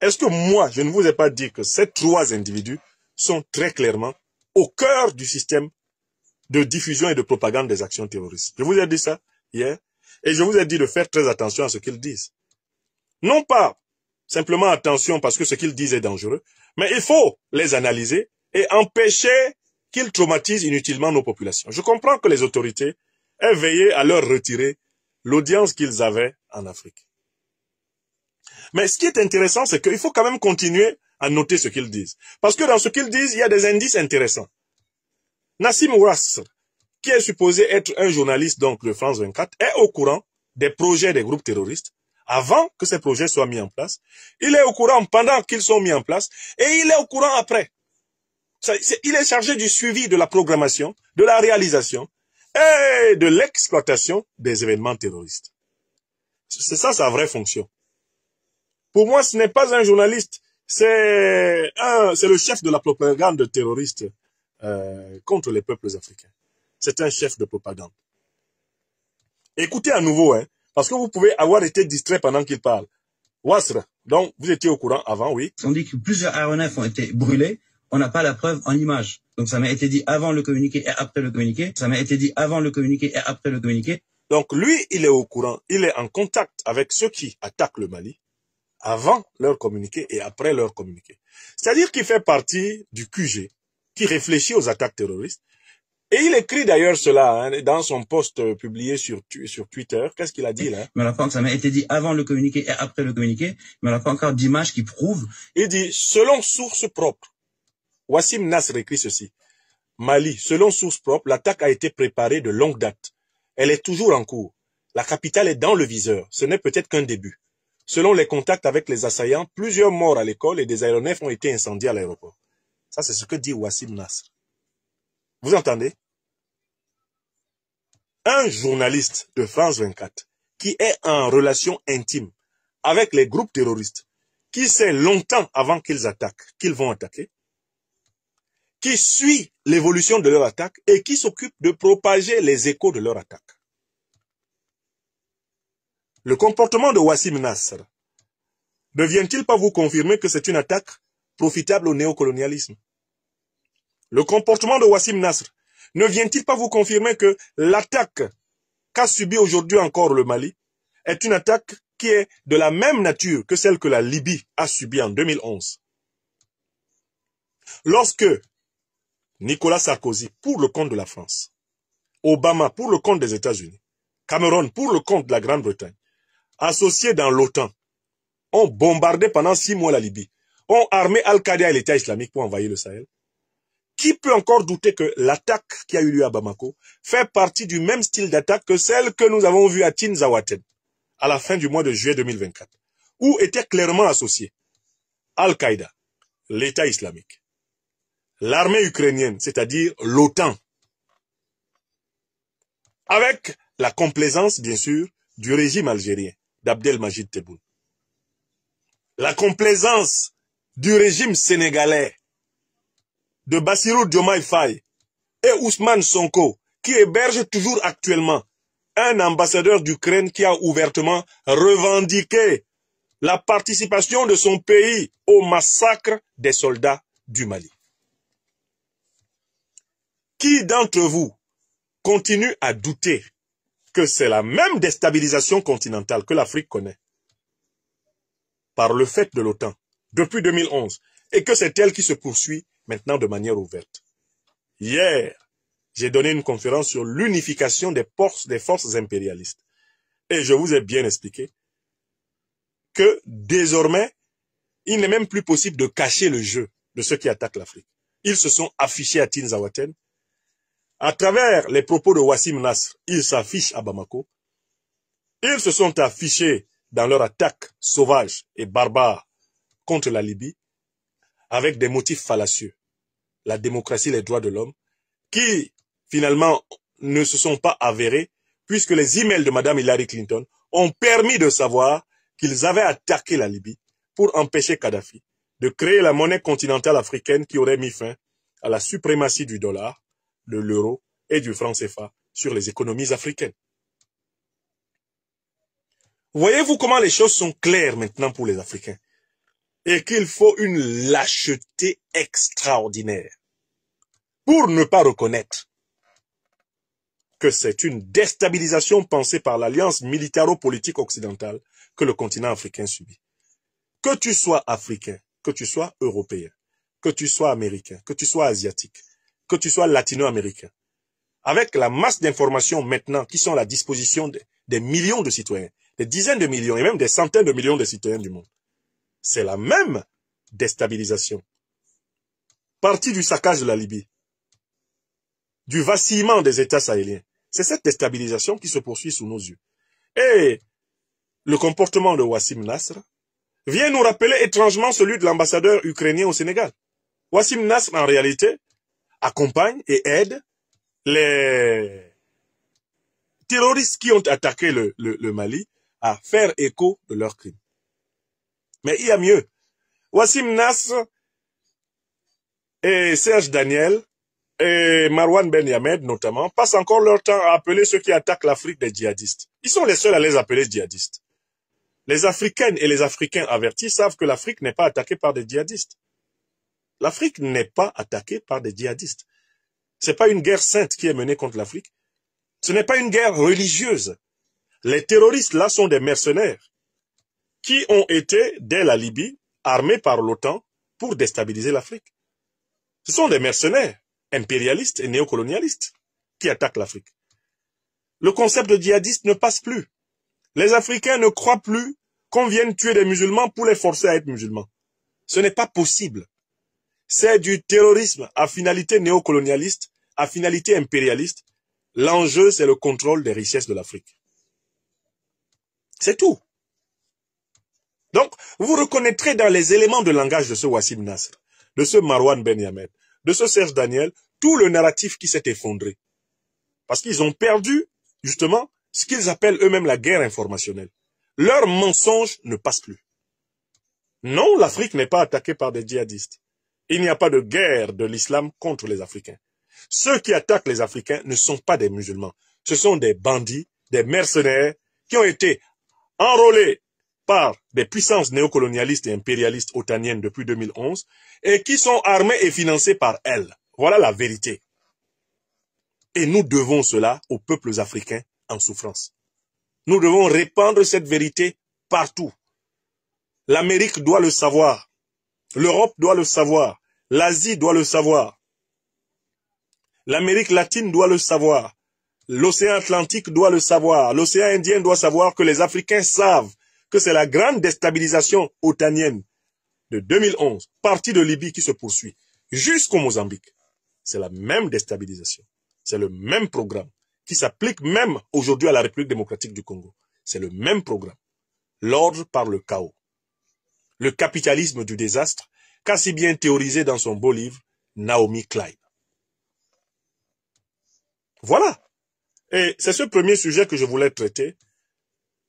Est-ce que moi, je ne vous ai pas dit que ces trois individus sont très clairement au cœur du système de diffusion et de propagande des actions terroristes. Je vous ai dit ça hier, et je vous ai dit de faire très attention à ce qu'ils disent. Non pas simplement attention parce que ce qu'ils disent est dangereux, mais il faut les analyser et empêcher qu'ils traumatisent inutilement nos populations. Je comprends que les autorités aient veillé à leur retirer l'audience qu'ils avaient en Afrique. Mais ce qui est intéressant, c'est qu'il faut quand même continuer à noter ce qu'ils disent. Parce que dans ce qu'ils disent, il y a des indices intéressants. Nassim Ouassr, qui est supposé être un journaliste donc de France 24, est au courant des projets des groupes terroristes avant que ces projets soient mis en place. Il est au courant pendant qu'ils sont mis en place et il est au courant après. Il est chargé du suivi de la programmation, de la réalisation et de l'exploitation des événements terroristes. C'est ça sa vraie fonction. Pour moi, ce n'est pas un journaliste, c'est le chef de la propagande terroriste contre les peuples africains. C'est un chef de propagande. Écoutez à nouveau, parce que vous pouvez avoir été distrait pendant qu'il parle. Ouassr, donc vous étiez au courant avant, oui. On dit que plusieurs aéronefs ont été brûlés. On n'a pas la preuve en image. Donc ça m'a été dit avant le communiqué et après le communiqué. Ça m'a été dit avant le communiqué et après le communiqué. Donc lui, il est au courant. Il est en contact avec ceux qui attaquent le Mali avant leur communiqué et après leur communiqué. C'est-à-dire qu'il fait partie du QG qui réfléchit aux attaques terroristes. Et il écrit d'ailleurs cela dans son post publié sur Twitter. Qu'est-ce qu'il a dit là? Mais alors, ça m'a été dit avant le communiqué et après le communiqué, mais on n'a pas encore d'image qui prouve. Il dit, selon source propre, Wassim Nasr écrit ceci. Mali, selon source propre, l'attaque a été préparée de longue date. Elle est toujours en cours. La capitale est dans le viseur. Ce n'est peut-être qu'un début. Selon les contacts avec les assaillants, plusieurs morts à l'école et des aéronefs ont été incendiés à l'aéroport. Ça, c'est ce que dit Wassim Nasr. Vous entendez? Un journaliste de France 24 qui est en relation intime avec les groupes terroristes, qui sait longtemps avant qu'ils attaquent, qu'ils vont attaquer, qui suit l'évolution de leur attaque et qui s'occupe de propager les échos de leur attaque. Le comportement de Wassim Nasr ne vient-il pas vous confirmer que c'est une attaque profitable au néocolonialisme? Le comportement de Wassim Nasr ne vient-il pas vous confirmer que l'attaque qu'a subie aujourd'hui encore le Mali est une attaque qui est de la même nature que celle que la Libye a subie en 2011? Lorsque Nicolas Sarkozy, pour le compte de la France, Obama, pour le compte des États-Unis, Cameron, pour le compte de la Grande-Bretagne, associés dans l'OTAN, ont bombardé pendant 6 mois la Libye, ont armé Al-Qaïda et l'État islamique pour envahir le Sahel, qui peut encore douter que l'attaque qui a eu lieu à Bamako fait partie du même style d'attaque que celle que nous avons vue à Tinzaouaten à la fin du mois de juillet 2024, où étaient clairement associés Al-Qaïda, l'État islamique, l'armée ukrainienne, c'est-à-dire l'OTAN, avec la complaisance, bien sûr, du régime algérien d'Abdelmajid Tebboune, la complaisance du régime sénégalais de Bassirou Diomaye Faye et Ousmane Sonko, qui héberge toujours actuellement un ambassadeur d'Ukraine qui a ouvertement revendiqué la participation de son pays au massacre des soldats du Mali. Qui d'entre vous continue à douter que c'est la même déstabilisation continentale que l'Afrique connaît par le fait de l'OTAN depuis 2011 et que c'est elle qui se poursuit maintenant de manière ouverte? Hier, j'ai donné une conférence sur l'unification des forces impérialistes. Et je vous ai bien expliqué que désormais, il n'est même plus possible de cacher le jeu de ceux qui attaquent l'Afrique. Ils se sont affichés à Tinzaouaten. À travers les propos de Wassim Nasr, ils s'affichent à Bamako. Ils se sont affichés dans leur attaque sauvage et barbare contre la Libye, avec des motifs fallacieux, la démocratie, les droits de l'homme, qui finalement ne se sont pas avérés, puisque les emails de Mme Hillary Clinton ont permis de savoir qu'ils avaient attaqué la Libye pour empêcher Kadhafi de créer la monnaie continentale africaine qui aurait mis fin à la suprématie du dollar, de l'euro et du franc CFA sur les économies africaines. Voyez-vous comment les choses sont claires maintenant pour les Africains? et qu'il faut une lâcheté extraordinaire pour ne pas reconnaître que c'est une déstabilisation pensée par l'alliance militaro-politique occidentale que le continent africain subit. Que tu sois africain, que tu sois européen, que tu sois américain, que tu sois asiatique, que tu sois latino-américain, avec la masse d'informations maintenant qui sont à la disposition des millions de citoyens, des dizaines de millions et même des centaines de millions de citoyens du monde, c'est la même déstabilisation. Partie du saccage de la Libye, du vacillement des États sahéliens. C'est cette déstabilisation qui se poursuit sous nos yeux. Et le comportement de Wassim Nasr vient nous rappeler étrangement celui de l'ambassadeur ukrainien au Sénégal. Wassim Nasr, en réalité, accompagne et aide les terroristes qui ont attaqué le Mali à faire écho de leurs crimes. Mais il y a mieux. Wassim Nasr et Serge Daniel et Marwan Ben Yamed notamment passent encore leur temps à appeler ceux qui attaquent l'Afrique des djihadistes. Ils sont les seuls à les appeler djihadistes. Les Africaines et les Africains avertis savent que l'Afrique n'est pas attaquée par des djihadistes. L'Afrique n'est pas attaquée par des djihadistes. C'est pas une guerre sainte qui est menée contre l'Afrique. Ce n'est pas une guerre religieuse. Les terroristes là sont des mercenaires qui ont été, dès la Libye, armés par l'OTAN pour déstabiliser l'Afrique. Ce sont des mercenaires impérialistes et néocolonialistes qui attaquent l'Afrique. Le concept de djihadiste ne passe plus. Les Africains ne croient plus qu'on vienne tuer des musulmans pour les forcer à être musulmans. Ce n'est pas possible. C'est du terrorisme à finalité néocolonialiste, à finalité impérialiste. L'enjeu, c'est le contrôle des richesses de l'Afrique. C'est tout. Donc, vous reconnaîtrez dans les éléments de langage de ce Wassim Nasr, de ce Marwan Ben Yamed, de ce Serge Daniel, tout le narratif qui s'est effondré. Parce qu'ils ont perdu, justement, ce qu'ils appellent eux-mêmes la guerre informationnelle. Leurs mensonges ne passent plus. Non, l'Afrique n'est pas attaquée par des djihadistes. Il n'y a pas de guerre de l'islam contre les Africains. Ceux qui attaquent les Africains ne sont pas des musulmans. Ce sont des bandits, des mercenaires qui ont été enrôlés par des puissances néocolonialistes et impérialistes otaniennes depuis 2011 et qui sont armés et financés par elles. Voilà la vérité. Et nous devons cela aux peuples africains en souffrance. Nous devons répandre cette vérité partout. L'Amérique doit le savoir. L'Europe doit le savoir. L'Asie doit le savoir. L'Amérique latine doit le savoir. L'océan Atlantique doit le savoir. L'océan Indien doit savoir que les Africains savent que c'est la grande déstabilisation otanienne de 2011, partie de Libye qui se poursuit, jusqu'au Mozambique. C'est la même déstabilisation. C'est le même programme qui s'applique même aujourd'hui à la République démocratique du Congo. C'est le même programme. L'ordre par le chaos. Le capitalisme du désastre, qu'a si bien théorisé dans son beau livre Naomi Klein. Voilà. Et c'est ce premier sujet que je voulais traiter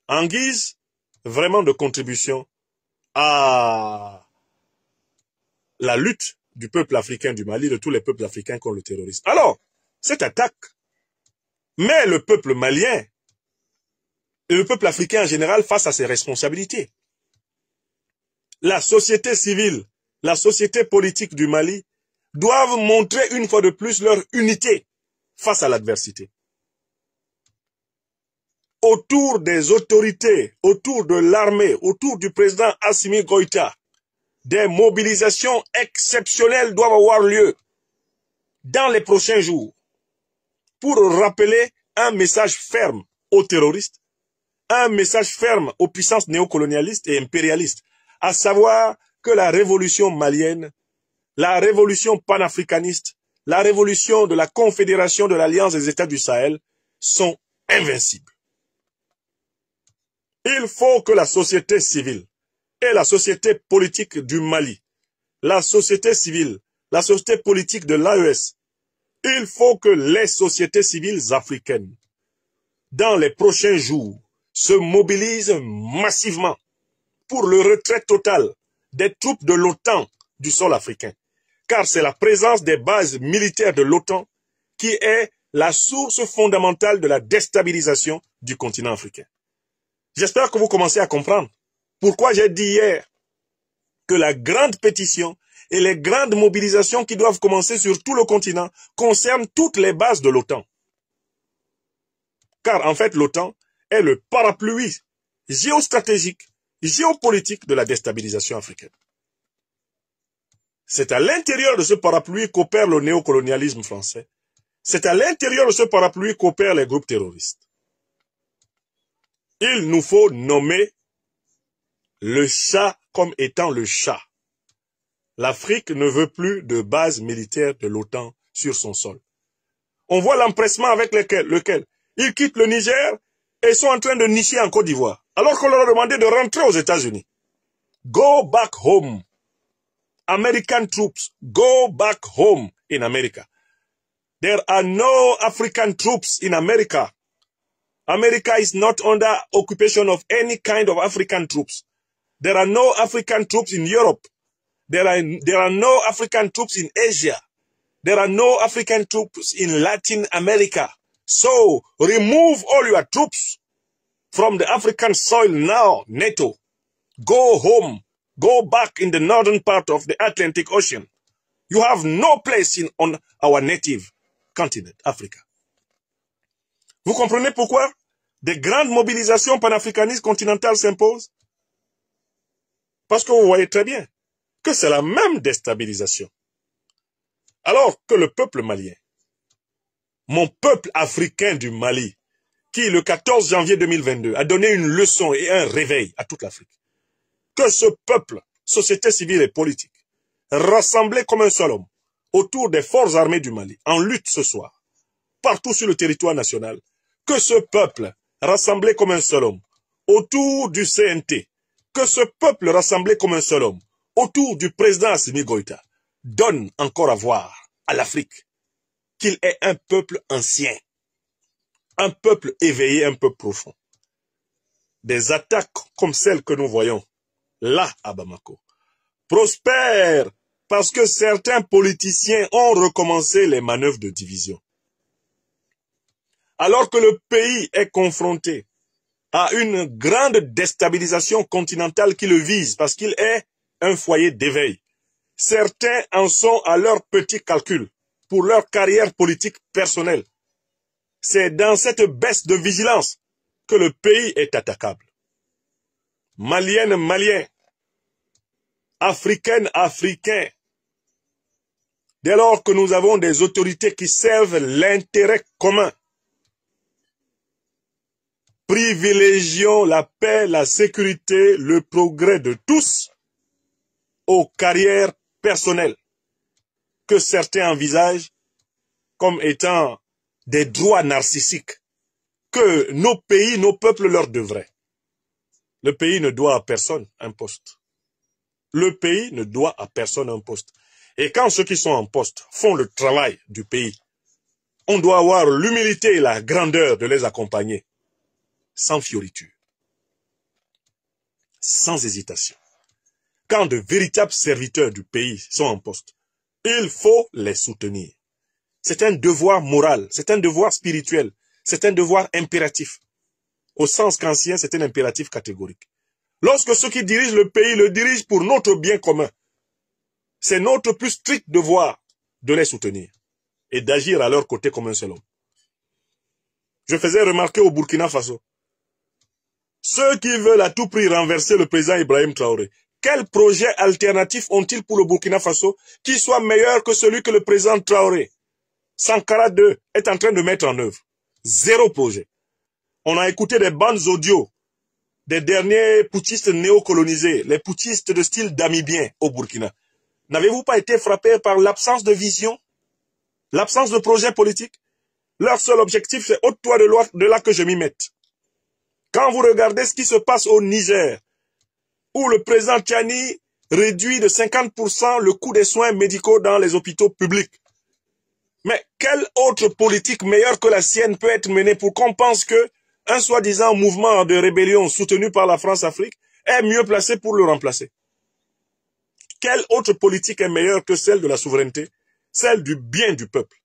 en guise vraiment de contribution à la lutte du peuple africain du Mali, de tous les peuples africains contre le terrorisme. Alors, cette attaque met le peuple malien et le peuple africain en général face à ses responsabilités. La société civile, la société politique du Mali doivent montrer une fois de plus leur unité face à l'adversité. Autour des autorités, autour de l'armée, autour du président Assimi Goïta, des mobilisations exceptionnelles doivent avoir lieu dans les prochains jours pour rappeler un message ferme aux terroristes, un message ferme aux puissances néocolonialistes et impérialistes, à savoir que la révolution malienne, la révolution panafricaniste, la révolution de la Confédération de l'Alliance des États du Sahel sont invincibles. Il faut que la société civile et la société politique du Mali, la société civile, la société politique de l'AES, il faut que les sociétés civiles africaines, dans les prochains jours, se mobilisent massivement pour le retrait total des troupes de l'OTAN du sol africain. Car c'est la présence des bases militaires de l'OTAN qui est la source fondamentale de la déstabilisation du continent africain. J'espère que vous commencez à comprendre pourquoi j'ai dit hier que la grande pétition et les grandes mobilisations qui doivent commencer sur tout le continent concernent toutes les bases de l'OTAN. Car en fait, l'OTAN est le parapluie géostratégique, géopolitique de la déstabilisation africaine. C'est à l'intérieur de ce parapluie qu'opère le néocolonialisme français. C'est à l'intérieur de ce parapluie qu'opèrent les groupes terroristes. Il nous faut nommer le chat comme étant le chat. L'Afrique ne veut plus de base militaire de l'OTAN sur son sol. On voit l'empressement avec lequel ils quittent le Niger et sont en train de nicher en Côte d'Ivoire, alors qu'on leur a demandé de rentrer aux États-Unis. Go back home. American troops, go back home in America. There are no African troops in America. America is not under occupation of any kind of African troops. There are no African troops in Europe. There are no African troops in Asia. There are no African troops in Latin America. So, remove all your troops from the African soil now, NATO. Go home. Go back in the northern part of the Atlantic Ocean. You have no place on our native continent, Africa. Vous comprenez pourquoi des grandes mobilisations panafricanistes continentales s'imposent? Parce que vous voyez très bien que c'est la même déstabilisation. Alors que le peuple malien, mon peuple africain du Mali, qui le 14 janvier 2022 a donné une leçon et un réveil à toute l'Afrique, que ce peuple, société civile et politique, rassemblé comme un seul homme, autour des forces armées du Mali, en lutte ce soir, partout sur le territoire national, que ce peuple, rassemblé comme un seul homme, autour du CNT, que ce peuple rassemblé comme un seul homme, autour du président Assimi Goïta, donne encore à voir à l'Afrique qu'il est un peuple ancien, un peuple éveillé, un peuple profond. Des attaques comme celles que nous voyons là à Bamako prospèrent parce que certains politiciens ont recommencé les manœuvres de division. Alors que le pays est confronté à une grande déstabilisation continentale qui le vise parce qu'il est un foyer d'éveil, certains en sont à leur petit calcul pour leur carrière politique personnelle. C'est dans cette baisse de vigilance que le pays est attaquable. Maliennes, Maliens, Africaines, Africains, dès lors que nous avons des autorités qui servent l'intérêt commun, privilégions la paix, la sécurité, le progrès de tous aux carrières personnelles que certains envisagent comme étant des droits narcissiques que nos pays, nos peuples leur devraient. Le pays ne doit à personne un poste. Le pays ne doit à personne un poste. Et quand ceux qui sont en poste font le travail du pays, on doit avoir l'humilité et la grandeur de les accompagner, sans fioriture, sans hésitation. Quand de véritables serviteurs du pays sont en poste, il faut les soutenir. C'est un devoir moral, c'est un devoir spirituel, c'est un devoir impératif. Au sens qu'ancien, c'est un impératif catégorique. Lorsque ceux qui dirigent le pays le dirigent pour notre bien commun, c'est notre plus strict devoir de les soutenir et d'agir à leur côté comme un seul homme. Je faisais remarquer au Burkina Faso, ceux qui veulent à tout prix renverser le président Ibrahim Traoré, quel projet alternatif ont-ils pour le Burkina Faso qui soit meilleur que celui que le président Traoré, Sankara II, est en train de mettre en œuvre? Zéro projet. On a écouté des bandes audio des derniers putschistes néocolonisés, les putschistes de style damibien au Burkina. N'avez-vous pas été frappé par l'absence de vision, l'absence de projet politique? Leur seul objectif, c'est ôte-toi de là que je m'y mette. Quand vous regardez ce qui se passe au Niger, où le président Tchani réduit de 50% le coût des soins médicaux dans les hôpitaux publics, mais quelle autre politique meilleure que la sienne peut être menée pour qu'on pense que un soi-disant mouvement de rébellion soutenu par la France-Afrique est mieux placé pour le remplacer? Quelle autre politique est meilleure que celle de la souveraineté, celle du bien du peuple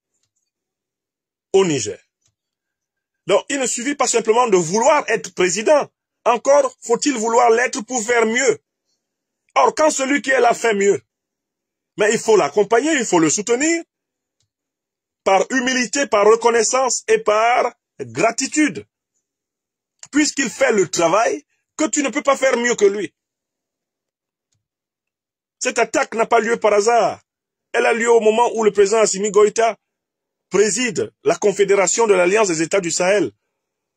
au Niger? Donc, il ne suffit pas simplement de vouloir être président. Encore faut-il vouloir l'être pour faire mieux. Or, quand celui qui est là fait mieux, mais il faut l'accompagner, il faut le soutenir, par humilité, par reconnaissance et par gratitude. Puisqu'il fait le travail que tu ne peux pas faire mieux que lui. Cette attaque n'a pas lieu par hasard. Elle a lieu au moment où le président Assimi Goïta préside la Confédération de l'Alliance des États du Sahel.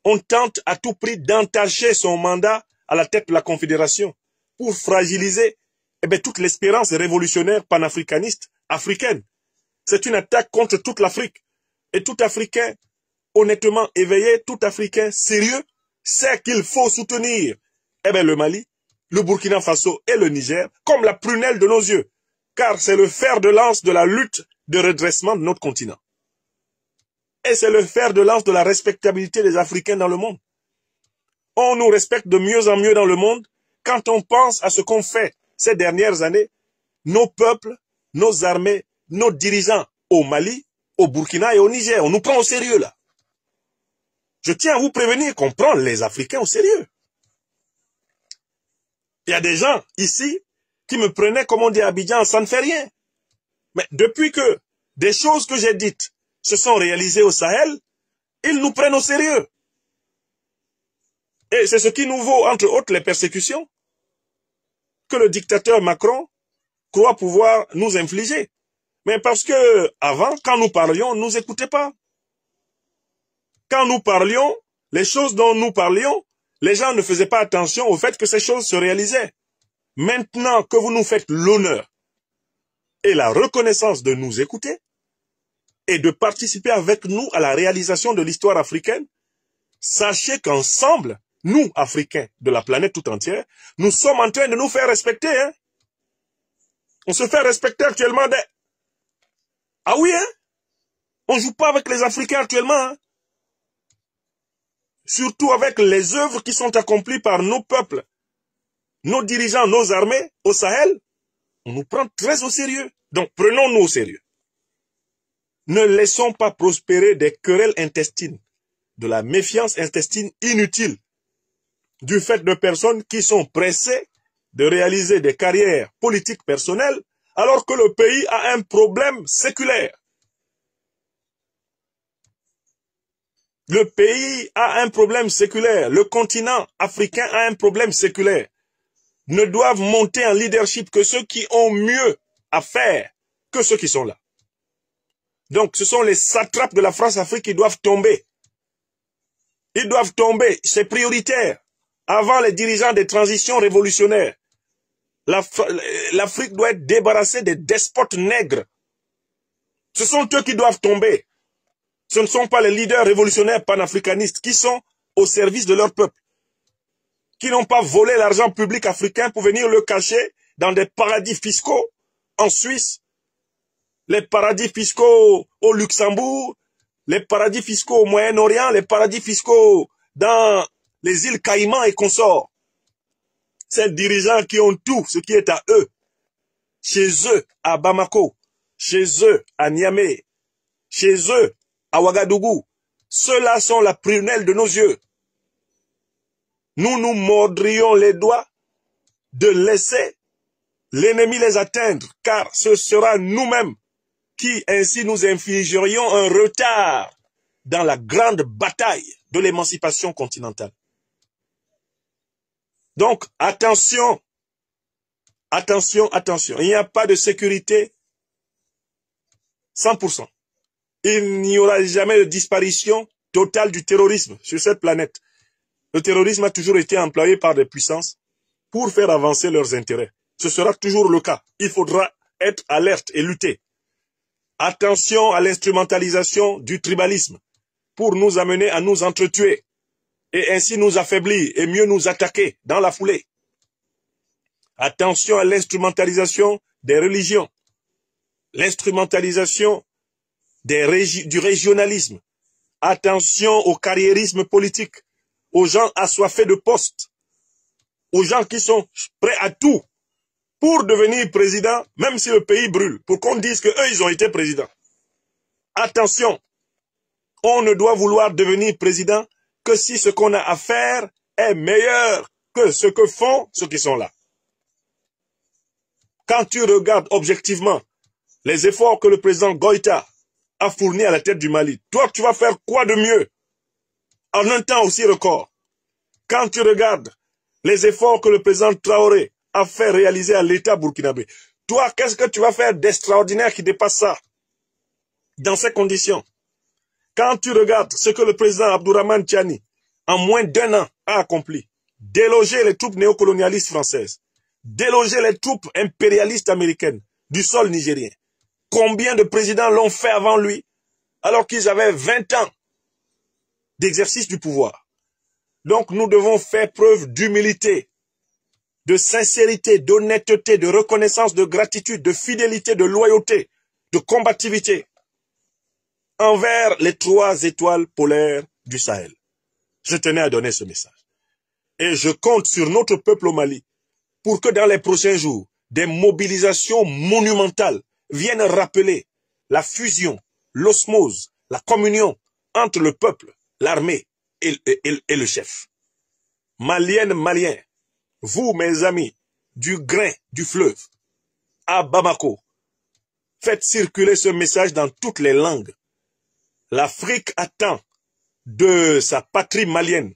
On tente à tout prix d'entacher son mandat à la tête de la Confédération pour fragiliser toute l'espérance révolutionnaire panafricaniste africaine. C'est une attaque contre toute l'Afrique. Et tout Africain honnêtement éveillé, tout Africain sérieux, sait qu'il faut soutenir le Mali, le Burkina Faso et le Niger comme la prunelle de nos yeux, car c'est le fer de lance de la lutte de redressement de notre continent. Et c'est le fer de lance de la respectabilité des Africains dans le monde. On nous respecte de mieux en mieux dans le monde quand on pense à ce qu'ont fait ces dernières années nos peuples, nos armées, nos dirigeants au Mali, au Burkina et au Niger. On nous prend au sérieux là. Je tiens à vous prévenir qu'on prend les Africains au sérieux. Il y a des gens ici qui me prenaient, comme on dit à Abidjan, ça ne fait rien. Mais depuis que des choses que j'ai dites se sont réalisées au Sahel, ils nous prennent au sérieux. Et c'est ce qui nous vaut, entre autres, les persécutions que le dictateur Macron croit pouvoir nous infliger. Mais parce que avant, quand nous parlions, on ne nous écoutait pas. Quand nous parlions, les choses dont nous parlions, les gens ne faisaient pas attention au fait que ces choses se réalisaient. Maintenant que vous nous faites l'honneur et la reconnaissance de nous écouter et de participer avec nous à la réalisation de l'histoire africaine, sachez qu'ensemble, nous, Africains de la planète tout entière, nous sommes en train de nous faire respecter. Hein? On se fait respecter actuellement des... Ah oui, hein? On ne joue pas avec les Africains actuellement. Hein? Surtout avec les œuvres qui sont accomplies par nos peuples, nos dirigeants, nos armées au Sahel, on nous prend très au sérieux. Donc prenons-nous au sérieux. Ne laissons pas prospérer des querelles intestines, de la méfiance intestine inutile, du fait de personnes qui sont pressées de réaliser des carrières politiques personnelles alors que le pays a un problème séculaire. Le pays a un problème séculaire. Le continent africain a un problème séculaire. Ne doivent monter en leadership que ceux qui ont mieux à faire que ceux qui sont là. Donc, ce sont les satrapes de la France-Afrique qui doivent tomber. Ils doivent tomber, c'est prioritaire. Avant les dirigeants des transitions révolutionnaires, l'Afrique doit être débarrassée des despotes nègres. Ce sont eux qui doivent tomber. Ce ne sont pas les leaders révolutionnaires panafricanistes qui sont au service de leur peuple, qui n'ont pas volé l'argent public africain pour venir le cacher dans des paradis fiscaux en Suisse, les paradis fiscaux au Luxembourg, les paradis fiscaux au Moyen-Orient, les paradis fiscaux dans les îles Caïmans et consorts. Ces dirigeants qui ont tout ce qui est à eux, chez eux à Bamako, chez eux à Niamey, chez eux à Ouagadougou, ceux-là sont la prunelle de nos yeux. Nous nous mordrions les doigts de laisser l'ennemi les atteindre, car ce sera nous-mêmes qui ainsi nous infligerions un retard dans la grande bataille de l'émancipation continentale. Donc, attention, attention, attention. Il n'y a pas de sécurité 100%. Il n'y aura jamais de disparition totale du terrorisme sur cette planète. Le terrorisme a toujours été employé par des puissances pour faire avancer leurs intérêts. Ce sera toujours le cas. Il faudra être alerte et lutter. Attention à l'instrumentalisation du tribalisme pour nous amener à nous entretuer et ainsi nous affaiblir et mieux nous attaquer dans la foulée. Attention à l'instrumentalisation des religions, l'instrumentalisation du régionalisme. Attention au carriérisme politique, aux gens assoiffés de postes, aux gens qui sont prêts à tout pour devenir président, même si le pays brûle, pour qu'on dise qu'eux, ils ont été présidents. Attention, on ne doit vouloir devenir président que si ce qu'on a à faire est meilleur que ce que font ceux qui sont là. quand tu regardes objectivement les efforts que le président Goïta a fournis à la tête du Mali, toi, tu vas faire quoi de mieux en un temps aussi record? Quand tu regardes les efforts que le président Traoré a fait réaliser à l'État burkinabé, toi, qu'est-ce que tu vas faire d'extraordinaire qui dépasse ça dans ces conditions? Quand tu regardes ce que le président Abdourahmane Tiani, en moins d'1 an, a accompli, déloger les troupes néocolonialistes françaises, déloger les troupes impérialistes américaines du sol nigérien. Combien de présidents l'ont fait avant lui, alors qu'ils avaient 20 ans d'exercice du pouvoir? Donc nous devons faire preuve d'humilité, de sincérité, d'honnêteté, de reconnaissance, de gratitude, de fidélité, de loyauté, de combativité envers les 3 étoiles polaires du Sahel. Je tenais à donner ce message. Et je compte sur notre peuple au Mali pour que dans les prochains jours, des mobilisations monumentales viennent rappeler la fusion, l'osmose, la communion entre le peuple, l'armée et le chef. Maliennes, Maliens, vous mes amis, du grain du fleuve, à Bamako, faites circuler ce message dans toutes les langues. L'Afrique attend de sa patrie malienne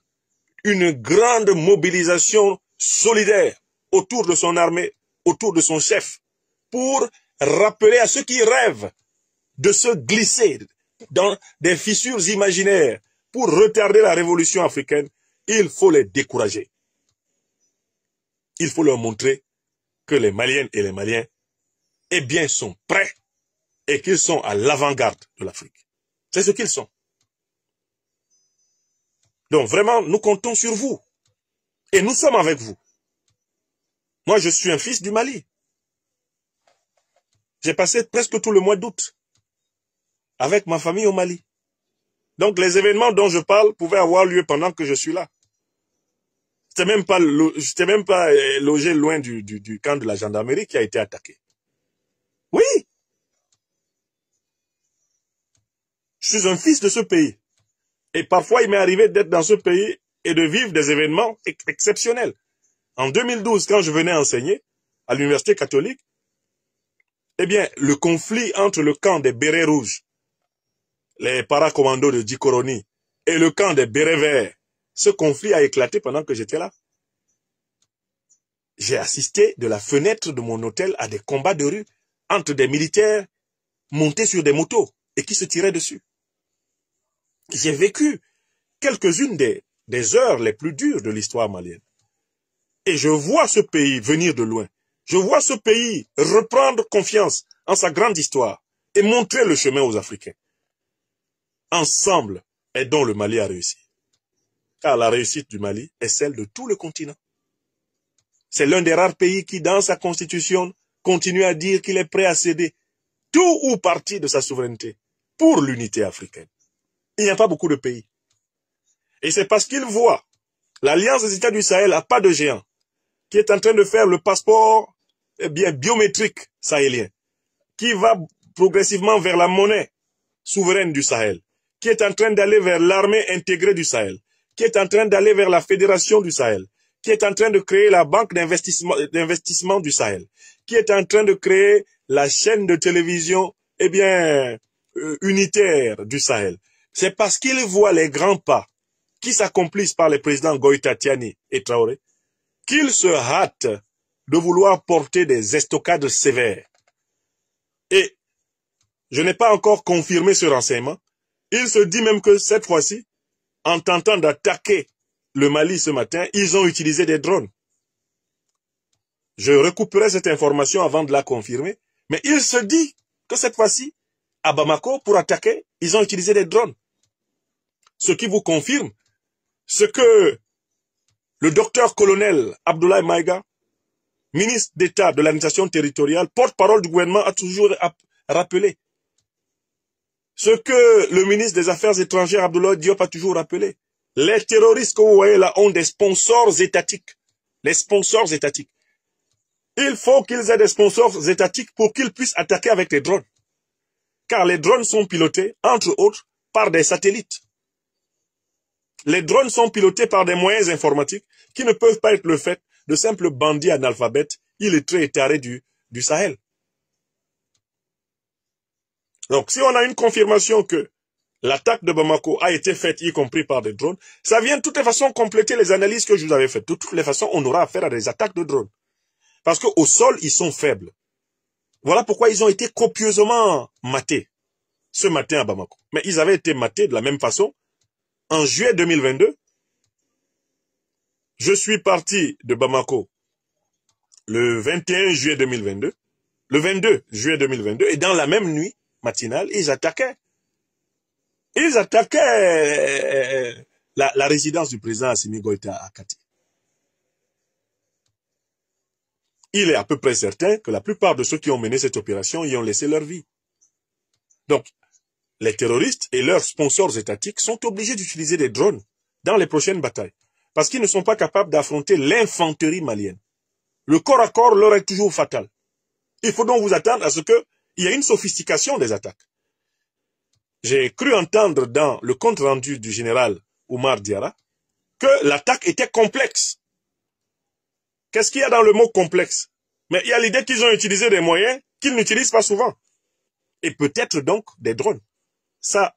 une grande mobilisation solidaire autour de son armée, autour de son chef, pour rappeler à ceux qui rêvent de se glisser dans des fissures imaginaires pour retarder la révolution africaine, il faut les décourager. Il faut leur montrer que les Maliennes et les Maliens, eh bien, sont prêts et qu'ils sont à l'avant-garde de l'Afrique. C'est ce qu'ils sont. Donc vraiment, nous comptons sur vous. Et nous sommes avec vous. Moi, je suis un fils du Mali. J'ai passé presque tout le mois d'août avec ma famille au Mali. Donc les événements dont je parle pouvaient avoir lieu pendant que je suis là. Je n'étais même pas logé loin du camp de la gendarmerie qui a été attaqué. Oui. Je suis un fils de ce pays. Et parfois, il m'est arrivé d'être dans ce pays et de vivre des événements exceptionnels. En 2012, quand je venais enseigner à l'université catholique, eh bien, le conflit entre le camp des bérets rouges, les paracommandos de Djikoroni, et le camp des bérets verts, ce conflit a éclaté pendant que j'étais là. J'ai assisté de la fenêtre de mon hôtel à des combats de rue entre des militaires montés sur des motos et qui se tiraient dessus. J'ai vécu quelques-unes des heures les plus dures de l'histoire malienne. Et je vois ce pays venir de loin. Je vois ce pays reprendre confiance en sa grande histoire et montrer le chemin aux Africains. Ensemble, aidons le Mali à réussir. Car la réussite du Mali est celle de tout le continent. C'est l'un des rares pays qui, dans sa constitution, continue à dire qu'il est prêt à céder tout ou partie de sa souveraineté pour l'unité africaine. Il n'y a pas beaucoup de pays. Et c'est parce qu'ils voient l'Alliance des États du Sahel à pas de géant qui est en train de faire le passeport biométrique sahélien, qui va progressivement vers la monnaie souveraine du Sahel, qui est en train d'aller vers l'armée intégrée du Sahel, qui est en train d'aller vers la fédération du Sahel, qui est en train de créer la banque d'investissement du Sahel, qui est en train de créer la chaîne de télévision unitaire du Sahel. C'est parce qu'ils voient les grands pas qui s'accomplissent par les présidents Goïta, Tiani et Traoré qu'ils se hâtent de vouloir porter des estocades sévères. Et je n'ai pas encore confirmé ce renseignement. Il se dit même que cette fois-ci, en tentant d'attaquer le Mali ce matin, ils ont utilisé des drones. Je recouperai cette information avant de la confirmer, mais il se dit que cette fois-ci, à Bamako, pour attaquer, ils ont utilisé des drones. Ce qui vous confirme ce que le docteur-colonel Abdoulaye Maïga, ministre d'État de l'administration territoriale, porte-parole du gouvernement, a toujours rappelé. Ce que le ministre des Affaires étrangères, Abdoulaye Diop, a toujours rappelé. Les terroristes que vous voyez là ont des sponsors étatiques. Les sponsors étatiques. Il faut qu'ils aient des sponsors étatiques pour qu'ils puissent attaquer avec les drones. Car les drones sont pilotés, entre autres, par des satellites. Les drones sont pilotés par des moyens informatiques qui ne peuvent pas être le fait de simples bandits analphabètes, illettrés et tarés du du Sahel. Donc, si on a une confirmation que l'attaque de Bamako a été faite, y compris par des drones, ça vient de toutes les façons compléter les analyses que je vous avais faites. De toutes les façons, on aura affaire à des attaques de drones. Parce qu'au sol, ils sont faibles. Voilà pourquoi ils ont été copieusement matés ce matin à Bamako. Mais ils avaient été matés de la même façon en juillet 2022. Je suis parti de Bamako le 21 juillet 2022, le 22 juillet 2022, et dans la même nuit matinale, ils attaquaient. Ils attaquaient la résidence du président Assimi Goïta à Kati. Il est à peu près certain que la plupart de ceux qui ont mené cette opération y ont laissé leur vie. Donc, les terroristes et leurs sponsors étatiques sont obligés d'utiliser des drones dans les prochaines batailles, parce qu'ils ne sont pas capables d'affronter l'infanterie malienne. Le corps à corps leur est toujours fatal. Il faut donc vous attendre à ce qu'il y ait une sophistication des attaques. J'ai cru entendre dans le compte rendu du général Oumar Diarra que l'attaque était complexe. Qu'est-ce qu'il y a dans le mot complexe? Mais il y a l'idée qu'ils ont utilisé des moyens qu'ils n'utilisent pas souvent. Et peut-être donc des drones. Ça,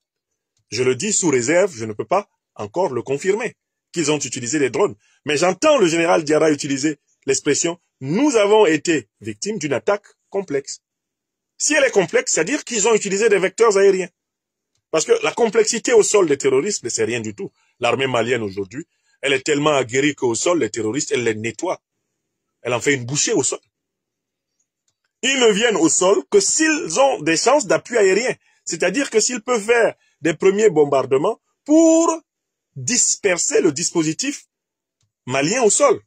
je le dis sous réserve, je ne peux pas encore le confirmer, qu'ils ont utilisé des drones. Mais j'entends le général Diarra utiliser l'expression « nous avons été victimes d'une attaque complexe ». Si elle est complexe, c'est-à-dire qu'ils ont utilisé des vecteurs aériens. Parce que la complexité au sol des terroristes, c'est rien du tout. L'armée malienne aujourd'hui, elle est tellement aguerrie qu'au sol, les terroristes, elle les nettoie. Elle en fait une bouchée au sol. Ils ne viennent au sol que s'ils ont des chances d'appui aérien. C'est-à-dire que s'ils peuvent faire des premiers bombardements pour disperser le dispositif malien au sol.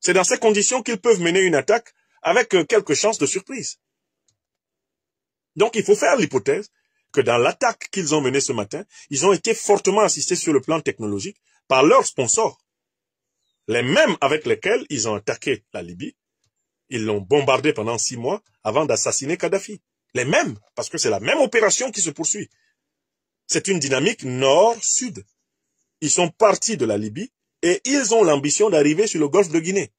C'est dans ces conditions qu'ils peuvent mener une attaque avec quelques chances de surprise. Donc il faut faire l'hypothèse que dans l'attaque qu'ils ont menée ce matin, ils ont été fortement assistés sur le plan technologique par leurs sponsors. Les mêmes avec lesquels ils ont attaqué la Libye. Ils l'ont bombardé pendant 6 mois avant d'assassiner Kadhafi. Les mêmes, parce que c'est la même opération qui se poursuit. C'est une dynamique nord-sud. Ils sont partis de la Libye et ils ont l'ambition d'arriver sur le golfe de Guinée.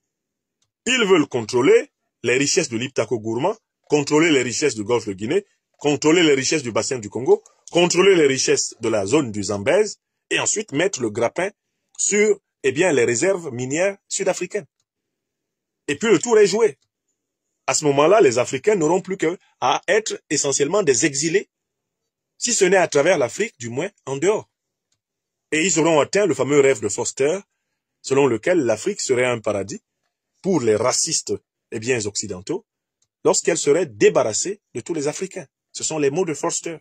Ils veulent contrôler les richesses de l'Iptako-Gourma, contrôler les richesses du golfe de Guinée, contrôler les richesses du bassin du Congo, contrôler les richesses de la zone du Zambèze et ensuite mettre le grappin sur les réserves minières sud-africaines. Et puis le tour est joué. À ce moment-là, les Africains n'auront plus qu'à être essentiellement des exilés, si ce n'est à travers l'Afrique, du moins en dehors. Et ils auront atteint le fameux rêve de Foster, selon lequel l'Afrique serait un paradis pour les racistes occidentaux, lorsqu'elle serait débarrassée de tous les Africains. Ce sont les mots de Foster.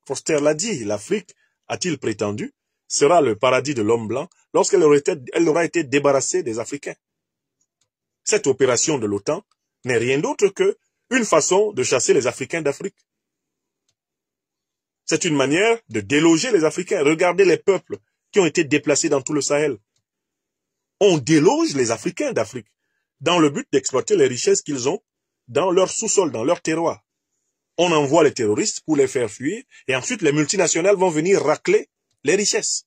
Foster l'a dit, l'Afrique, a-t-il prétendu, sera le paradis de l'homme blanc lorsqu'elle aura été débarrassée des Africains. Cette opération de l'OTAN n'est rien d'autre qu'une façon de chasser les Africains d'Afrique. C'est une manière de déloger les Africains. Regardez les peuples qui ont été déplacés dans tout le Sahel. On déloge les Africains d'Afrique dans le but d'exploiter les richesses qu'ils ont dans leur sous-sol, dans leur terroir. On envoie les terroristes pour les faire fuir et ensuite les multinationales vont venir racler les richesses.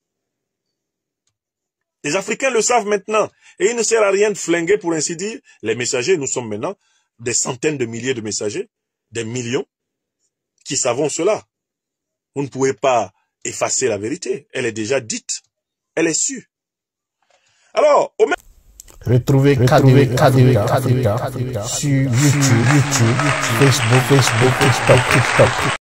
Les Africains le savent maintenant et il ne sert à rien de flinguer pour ainsi dire. Les messagers, nous sommes maintenant des centaines de milliers de messagers, des millions qui savons cela. Vous ne pouvez pas effacer la vérité. Elle est déjà dite. Elle est sûre. Alors, au même... Retrouvez KDV Africa sur YouTube, Facebook, TikTok.